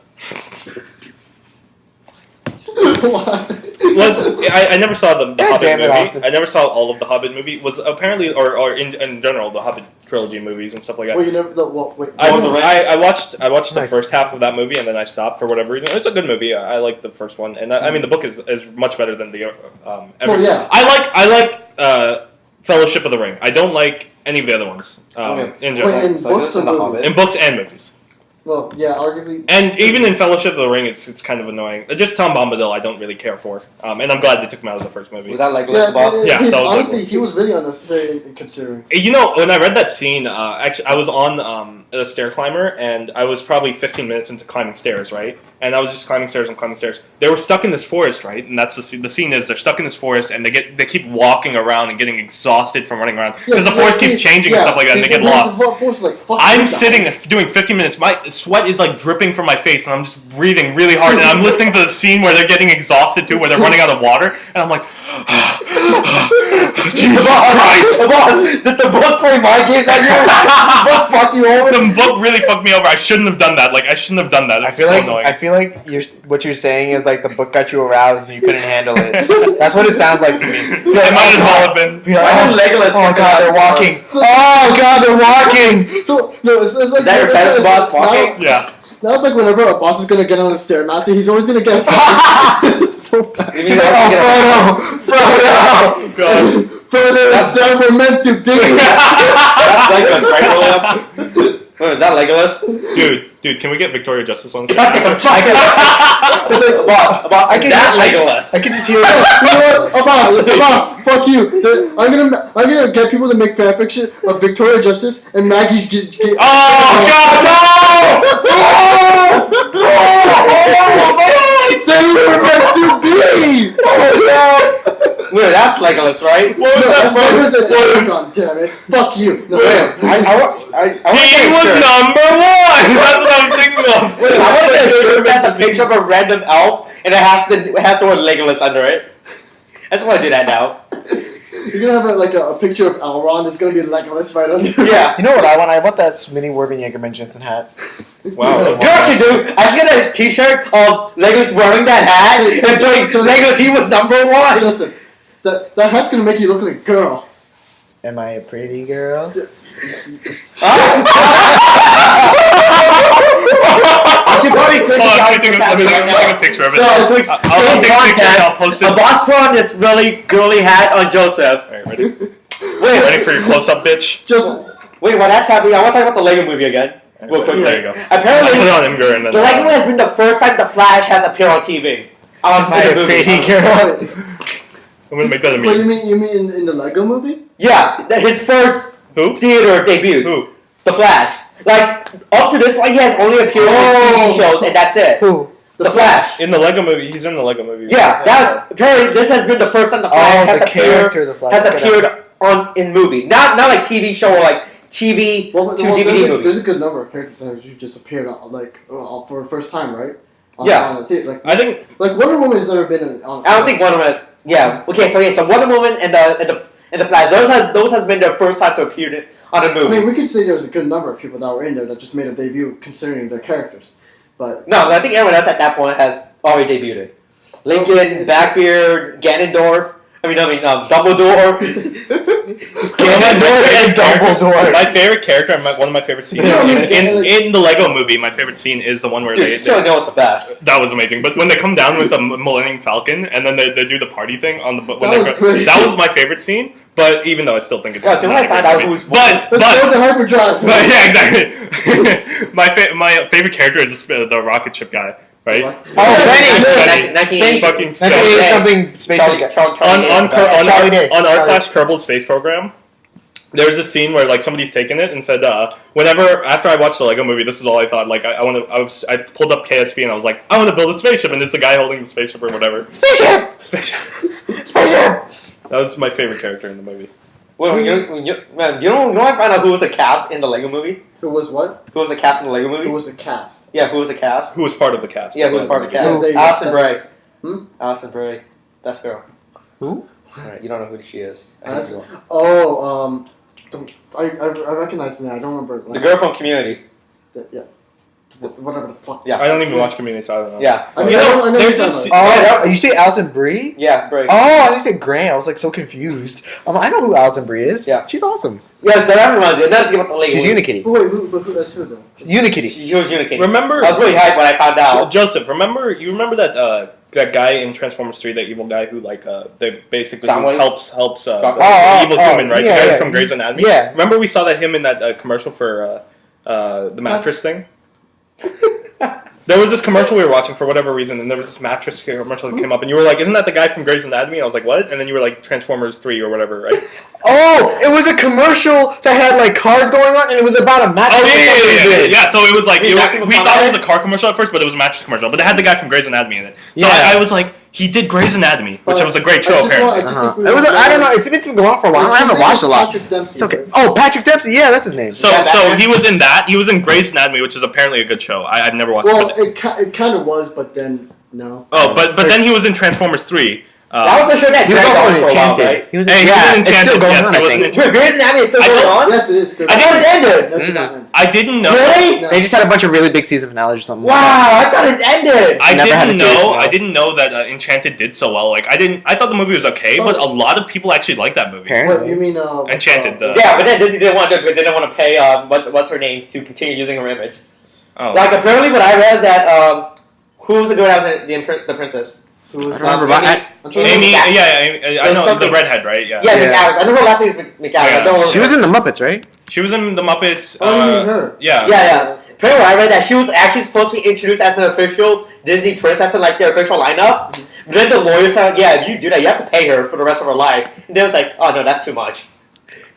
What? I never saw the God Hobbit damn it, movie. Austin. I never saw all of the Hobbit movie. Was apparently or in general the Hobbit trilogy movies and stuff like that. Wait, you never? Wait. I watched the Nice. first half of that movie and then I stopped for whatever reason. It's a good movie. I like the first one, and I mean the book is much better than the. Well, yeah. I like Fellowship of the Ring. I don't like any of the other ones. In general, Wait, in So books this is or the movies? in books and movies. Well, yeah, arguably. And even in Fellowship of the Ring, it's kind of annoying. Just Tom Bombadil, I don't really care for, and I'm glad they took him out of the first movie. Was that Legolas, boss? Yeah, he's, that was honestly, Legolas. he was really unnecessary considering. You know, when I read that scene, actually, I was on a stair climber, and I was probably 15 minutes into climbing stairs, right? And I was just climbing stairs and climbing stairs. They were stuck in this forest, right? And that's the scene is they're stuck in this forest, and they keep walking around and getting exhausted from running around because the forest keeps changing and stuff like that, and they get lost. I'm sitting doing 15 minutes. My sweat is like dripping from my face, and I'm just breathing really hard. And I'm listening to the scene where they're getting exhausted too, where they're running out of water, and I'm like, Jesus Christ! Boss, did the book play mind games on you? The book fuck you over? The book really fucked me over. I shouldn't have done that. Like I shouldn't have done that. I It's feel so like annoying. what you're saying is like the book got you aroused and you couldn't handle it. That's what it sounds like to me. You're It like, might as well have been. you're like, Why did Legolas oh get god, out they're of the walking. So- Oh god, they're walking. So no, it's like Is that your fetish boss walking? Yeah. Now it's like whenever a boss is gonna get on the stairmaster, he's always gonna get. So bad. You He's mean like, oh Frodo, Frodo. God. Further, that's how we're meant to be. That's Legolas, right, William? Wait, was that Legolas? Dude, can we get Victoria Justice on stage? What the fuck? It's like, boss, I is can that hear- Legolas? I can just hear it. You know what? Boss, fuck you. I'm gonna get people to make fanfiction of Victoria Justice and Maggie. Oh God, Say we were meant to be. Wait, that's Legolas, right? What was that from? Oh, God damn it! Fuck you. No, He was number one. That's what I was thinking of. Wait, I want to get a shirt that has a picture of a random elf and it has the word Legolas under it. I just want to do that now. You're gonna have a picture of Elrond. It's gonna be Legolas right under. Yeah. You know what I want? I want that Smitty Werben Jensen hat. Wow. You know what I should do? I should get a t-shirt of Legolas wearing that hat and doing Legolas, he was number Hey, one. listen, that hat's gonna make you look like a girl. Am I a pretty girl? I should probably explain to you guys Let me what's happening right take now. a picture of it. So, to I'll explain take a picture and I'll context, post it. a boss put on this really girly hat on Joseph. Alright, ready? Wait, Ready for your close-up, bitch? Just wait, while that's happening, I want to talk about the Lego movie again. Real quickly. There you go. Apparently, Put it on Imgur and then. the Lego movie has been the first time the Flash has appeared on TV. Am I a pretty girl? I'm gonna make that a what meme. you mean in the Lego movie? Yeah, his first Who? theater debut. Who? The Flash. Like, up to this point, he has only appeared on TV shows, and that's it. Who? The Flash. In the Lego movie. He's in the Lego movie. Yeah, that's apparently this has been the first time the Flash has the appeared character, the Flash. has appeared in movie. Not like TV show or like TV to DVD movie. There's a good number of characters that have just appeared for the first time, right? Yeah. On the theater. I think. Like Wonder Woman has never been on. I don't think Wonder Woman has. Yeah. Okay. So Wonder Woman and the Flash. Those has been their first time to appear on a I movie. mean, we could say there was a good number of people that were in there that just made a debut considering their characters, but No, I think everyone else at that point has already debuted. Lincoln, Blackbeard, Ganondorf. Dumbledore. Ganondorf and Dumbledore. My favorite character, and one of my favorite scenes in the Lego movie. My favorite scene is the one where Dude, you know it's the best. that was amazing. But when they come down with the Millennium Falcon and then they do the party thing on the that was my favorite scene. But even though I still think it's Guys, do you not want to a find great out movie. who's but let's go to hyperdrive. But yeah, exactly. my favorite character is the rocket ship guy, right? Benny. Benny. Fucking That's what it is, something space. on r/Kerbal Space Program. There's a scene where like somebody's taken it and said, after I watched the Lego movie, this is all I thought. Like I pulled up KSP and I was like, I want to build a spaceship, and it's the guy holding the spaceship or whatever. Spaceship. That was my favorite character in the movie. Well, you know I find out who was the cast in the Lego movie? Who was what? Who was the cast in the Lego movie? Who was the cast? Yeah, who was the cast? Who was part of the cast? Yeah, who was part of the cast? Who? Alison Bray. Alison Bray. Best girl. Who? Alright, you don't know who she is. I recognize the name. I don't remember. The girl from Community. Yeah. whatever the fuck. Yeah. I don't even watch Community, so I don't know. Yeah. I mean, You know, I know there's you're this- talking Oh, you say Alison Brie? Yeah, Brie. Oh, I said Grant. I was like so confused. I know who Alison Brie is. Yeah. She's awesome. Yes, that reminds me. Another thing about the Lego. She's Unikitty. about. Wait, who that's who though? Unikitty. She was Unikitty. Remember? I was really hyped when I found out. Joseph, you remember that that guy in Transformers 3, that evil guy who they basically Soundwave? helps Oh, evil human, right? yeah, the guy yeah. from Grey's Anatomy. Yeah. Remember we saw that him in that commercial for the mattress thing? There was this commercial we were watching for whatever reason, and there was this mattress commercial that came up, and you were like, "Isn't that the guy from Grey's Anatomy?" And I was like, "What?" And then you were like, "Transformers 3 or whatever, right?" Oh, it was a commercial that had like cars going on, and it was about a mattress. Oh yeah. So it was like we thought it was a Comment? car commercial at first, but it was a mattress commercial. But it had the guy from Grey's Anatomy in it. So Yeah. I was like, he did Grey's Anatomy, which But was a great I show just apparently. want- I just Uh-huh. think we It was. were- I don't know. It's been going on for a while. I haven't watched a lot. Patrick Dempsey, It's okay. right? Oh, Patrick Dempsey. Yeah, that's his name. So Yeah, so Batman. he was in that. He was in Grey's Anatomy, which is apparently a good show. I've never watched Well, it. it kind of was, but then no. But then he was in Transformers 3. That was a show that he was dragged also on in for a while, Enchanted. right? He was Hey, he was in it's still Enchanted. going Yes, on. he I was think. in Wait, Grey's Anatomy is still I going don't- on? Yes, it is. Still. I thought it ended. No, it did not end. I didn't know. Really? No. They just had a bunch of really big season finales or something. Wow, I thought it ended. I Never had didn't a series know. finale. I didn't know that Enchanted did so well. Like I thought the movie was okay, but a lot of people actually liked that movie. Apparently. What you mean? Enchanted, Yeah, but then Disney didn't want to do it because they didn't want to pay what's her name to continue using her image. Oh. Like apparently, what I read is that who was the girl that was in the princess? Who was I don't remember, but I'm trying to Amy, Amy- yeah, I There's know something- the redhead, right? Yeah. Yeah, Yeah. McAdams. I know her last name is McAdams. Yeah. I don't know She was in the Muppets, right? She was in the Muppets. Oh, you mean her? Yeah. Yeah. Apparently, I read that she was actually supposed to be introduced as an official Disney princess in like their official lineup. But then the lawyer said, "Yeah, if you do that, you have to pay her for the rest of her life." And they was like, "Oh no, that's too much."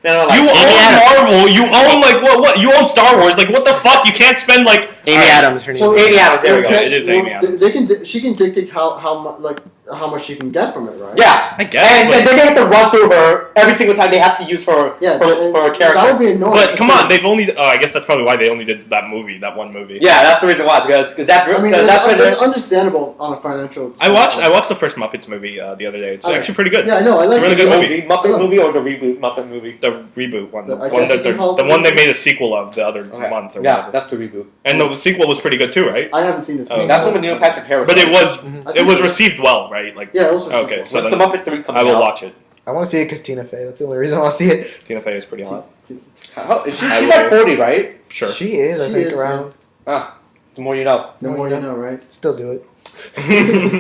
Then I'm like, You Amy own Adams. Marvel. You own like what? You own Star Wars. Like what the fuck? You can't spend like Amy Alright. Adams. Her name. Well, Amy Adams. There we go. Yeah, it is Amy Adams. She can dictate how much she can get from it, right? Yeah. I guess. And but, then they have to run through her every single time they have to use her Yeah, for a That character. would be annoying. but come on, they've only. I guess that's probably why they only did that one movie. Yeah, that's the reason why. Because that. I mean, because that's when it's understandable on a financial. I watched the first Muppets movie the other day. It's Okay. actually pretty good. Yeah, I know. I like It's a really it. good the movie. Muppet movie or the reboot Muppet movie. The reboot one, I guess you can call it the the one they reboot. made a sequel of the other Okay. month or Yeah, whatever. that's the reboot. And the sequel was pretty good too, right? I haven't seen this. Oh. That's when the Neil Patrick Harris. But it was I it think was so. received well, right? Like Yeah, it was. okay, so What's the then Muppet 3 coming I will out? watch it. I want to see it because Tina Fey. That's the only reason I want to see it. Tina Fey is pretty hot. She's I like will. 40, right? Sure. She is. I She think is, around. Ah, the more you know. The more you know, right? Still do it.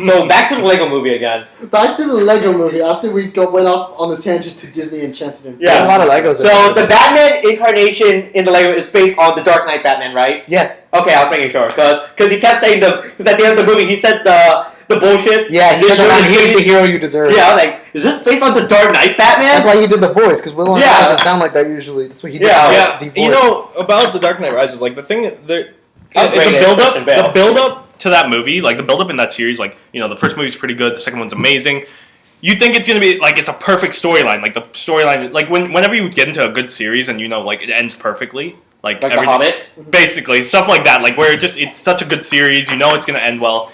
So back to the Lego movie again. Back to the Lego movie. After we went off on a tangent to Disney Enchanted. And Yeah. There's a lot of Legos. So the Batman incarnation in the Lego is based on the Dark Knight Batman, right? Yeah. Okay, I was making sure because he kept saying because at the end of the movie he said the bullshit. Yeah. He's He- the hero you deserve. Yeah, I was like, is this based on the Dark Knight Batman? That's why he did the voice because Will Hunter Yeah. doesn't sound like that usually. That's what he did. Yeah. Yeah, The you voice. know about the Dark Knight Rises, like the thing, the Upgraded Christian Bale. the build up to that movie, like the build up in that series, like the first movie's pretty good, the second one's amazing. You think it's gonna be like it's a perfect storyline, like the storyline, like whenever you get into a good series and like it ends perfectly, like The everything, Hobbit. basically stuff like that, like where it's such a good series, it's gonna end well.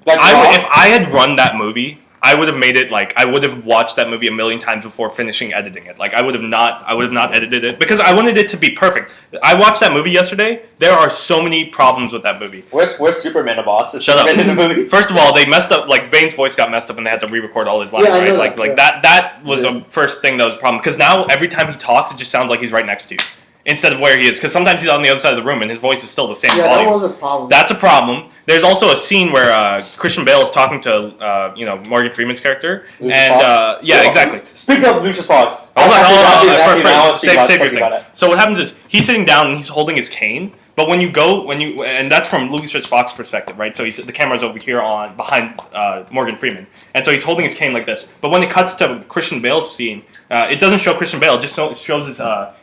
Like If I had run that movie, I would have made it I would have watched that movie a million times before finishing editing it. Like I would have not edited it because I wanted it to be perfect. I watched that movie yesterday. There are so many problems with that movie. Where's Superman the boss? Is Shut up. Superman in the movie? First of all, they messed up. Like Bane's voice got messed up, and they had to re-record all his lines. Yeah, I know right? that, That was a first thing that was a problem because now every time he talks, it just sounds like he's right next to you instead of where he is. Because sometimes he's on the other side of the room, and his voice is still the same Yeah, volume. that was a problem. That's a problem. There's also a scene where Christian Bale is talking to Morgan Freeman's character, Lucius and Fox? yeah, exactly. Speaking of Lucius Fox, Hold on. Save Save your thing. So what happens is he's sitting down and he's holding his cane. But and that's from Lucius Fox's perspective, right? So the camera's over here behind Morgan Freeman, and so he's holding his cane like this. But when it cuts to Christian Bale's scene, it doesn't show Christian Bale; it just shows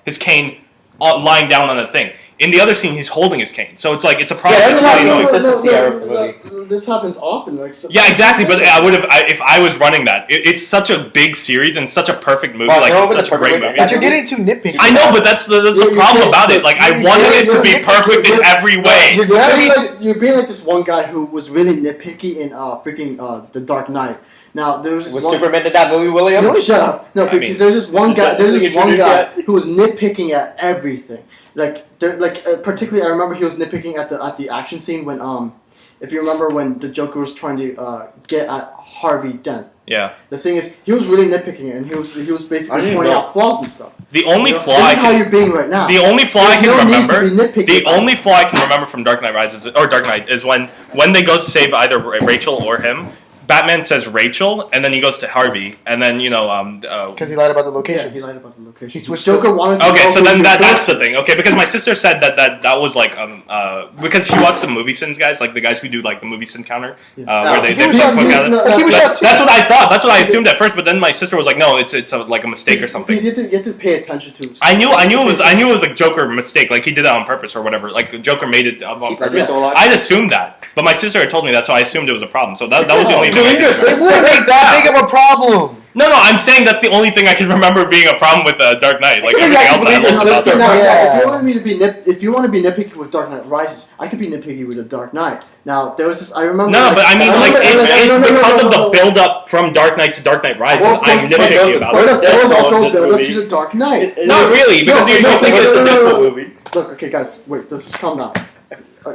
his cane lying down on a thing. In the other scene, he's holding his cane, so it's like it's a problem. Yeah, there's a lot of It's really annoying. inconsistency of the movie. This happens often. Yeah, exactly. But I would have if I was running that. It's such a big series and such a perfect movie. Well, Like they're it's over such the a great perfect movie. But you're getting too nitpicky. I know, but that's the problem about it. Like I wanted it to be perfect in every way. You're being like this one guy who was really nitpicky in The Dark Knight. Now there was this Was one. Superman in that movie, William? No, shut up. No, I because mean, there's this one guy. Justice There's this League one introduced guy yet? who was nitpicking at everything. particularly I remember he was nitpicking at the action scene when if you remember when the Joker was trying to get at Harvey Dent. Yeah. The thing is, he was really nitpicking it, and he was basically pointing out flaws and stuff. The only flaw this is how you're being right now. The only flaw I can remember. The about only flaw I can remember from Dark Knight Rises or Dark Knight is when they go to save either Rachel or him. Batman says Rachel, and then he goes to Harvey, and then because he lied about the location. Yeah, he lied about the location. He switched Joker wanted to. Okay, so then that's the thing. Okay, because my sister said that was like because she watched the movie sins guys, like the guys who do like the movie sin counter, where they That's what I thought. That's what I assumed at first, but then my sister was like, no, it's like a mistake or something. Because you have to pay attention to. I knew it was a Joker mistake, like he did that on purpose or whatever. Like the Joker made it on purpose. I'd assumed that, but my sister had told me that, so I assumed it was a problem. So that was the only thing. It wouldn't make that big of a problem. No, I'm saying that's the only thing I can remember being a problem with Dark Knight. Like everything else, I If you want to be nitpicky with Dark Knight Rises, I could be nitpicky with the Dark Knight. Now there was this. I remember. No, but I mean, it's because of the build up from Dark Knight to Dark Knight Rises. I'm nitpicky about it. There was also a build up to the Dark Knight. Not really, because you don't think it's the Deadpool movie. Look, okay, guys, wait. Let's just calm down.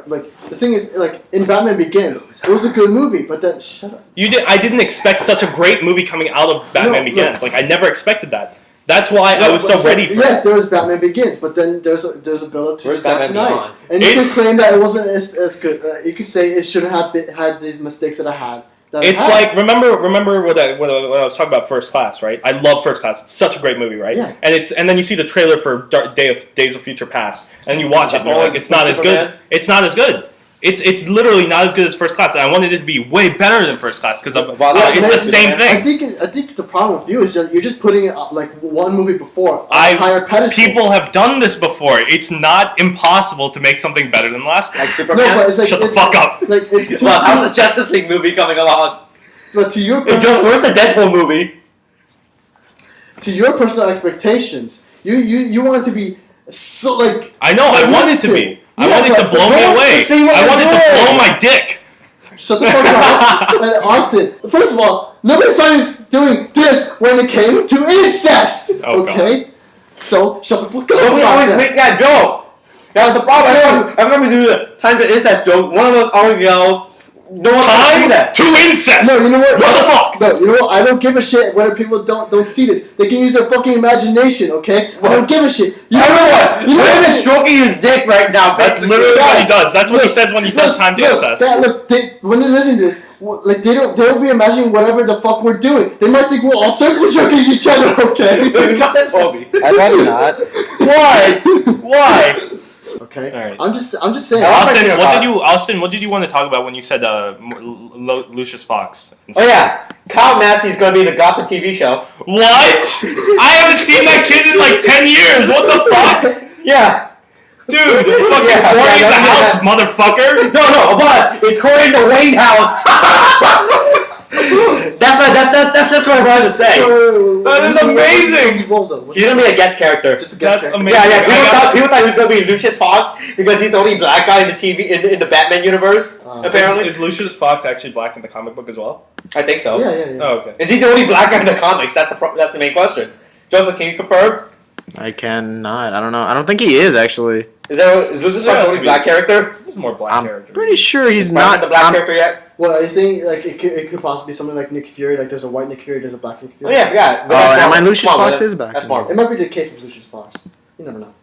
Like the thing is, like in Batman Begins, it was a good movie, but then shut up. I didn't expect such a great movie coming out of Batman Begins. Like I never expected that. That's why I was so ready for it. Yes, there was Batman Begins, but then there's a build up to Dark Knight, and you can claim that it wasn't as good. You could say it shouldn't have had these mistakes that I had. It's like remember when I was talking about First Class, right? I love First Class. It's such a great movie, right? Yeah. And then you see the trailer for Days of Future Past, and you watch it, and you're like, it's not as good. It's not as good. It's literally not as good as First Class. And I wanted it to be way better than First Class because it's the same thing. I think the problem with you is that you're just putting it like one movie before on a higher pedestal. People have done this before. It's not impossible to make something better than last time. Like Superman. No, but it's like, Shut the fuck up. Like how's the Justice League movie coming along? But to your where's the Deadpool movie? To your personal expectations, you want it to be so like. I know. I want it to be. I want it to blow me away. I want it to blow my dick. Shut the fuck up. And Austin, first of all, nobody saw us doing this when it came to incest. Oh, okay? God. So, shut the fuck up. But we always make that joke. That was the problem. Every time we do the time to incest joke, one of us always yells, no one can see that. To incest! No, you know what? What the fuck? No, you know what? I don't give a shit whether people don't see this. They can use their fucking imagination, okay? I don't give a shit. You know what? William is stroking his dick right now. That's literally what he does. That's what he says when he does time to incest. When they're listening to this, like they don't be imagining whatever the fuck we're doing. They might think we're all circle jerking each other, okay? Toby. I'd rather not. Why? Okay. All right. I'm just saying. Austin, what did you want to talk about when you said Lucius Fox? Oh yeah, Kyle Massey's gonna be in the Gotham TV show. What? I haven't seen that kid in like 10 years. What the fuck? Yeah. Dude, fucking Corey in the house, motherfucker. No, but it's Corey in the Wayne house. That's just what I'm trying to say. That is amazing. He's gonna be a guest character. Just a guest character. Amazing. Yeah. People thought he was gonna be Lucius Fox because he's the only black guy in the TV in the Batman universe. Apparently, is Lucius Fox actually black in the comic book as well? I think so. Yeah. Oh, okay. Is he the only black guy in the comics? That's the main question. Joseph, can you confirm? I cannot. I don't know. I don't think he is actually. Is Lucius Fox the only black character? He's more black character. I'm pretty sure he's not the black character yet. Well, are you saying like it could possibly be something like Nick Fury? Like there's a white Nick Fury, there's a black Nick Oh Fury. yeah, I forgot. Never mind. Lucius Fox is back. That's Marvel. It might be the case with Lucius Fox. You never know.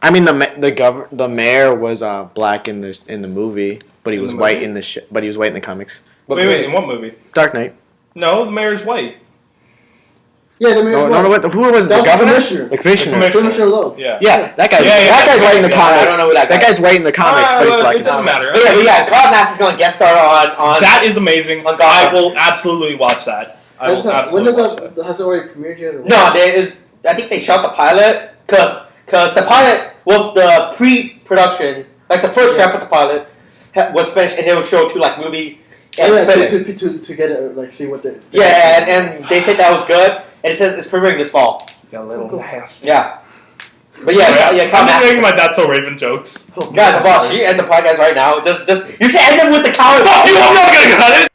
I mean, the mayor was black in the movie, but he was white in the comics. Wait, in what movie? Dark Knight. No, the mayor's white. Yeah, the mayor's white. Who was the governor? The commissioner. Commissioner Lowe. Yeah, that guy's white in the comics. I don't know who that guy's white in the comics, but he's black in the doesn't matter. But yeah, Carl Mass is going to guest star on. That is amazing. I will absolutely watch that. Has it already premiered yet? Or what? No, I think they shot the pilot because the pilot, the pre-production, like the first draft of the pilot was finished and it was showed to like movie. To get it, like see what they. And they said that was good. And it says it's premiering this fall. Got a little nasty. Yeah. But yeah, I'm just making my That's So Raven jokes. Guys, I'm about to end the podcast right now. Just you should end them with the cow. Fuck you! I'm not gonna cut it.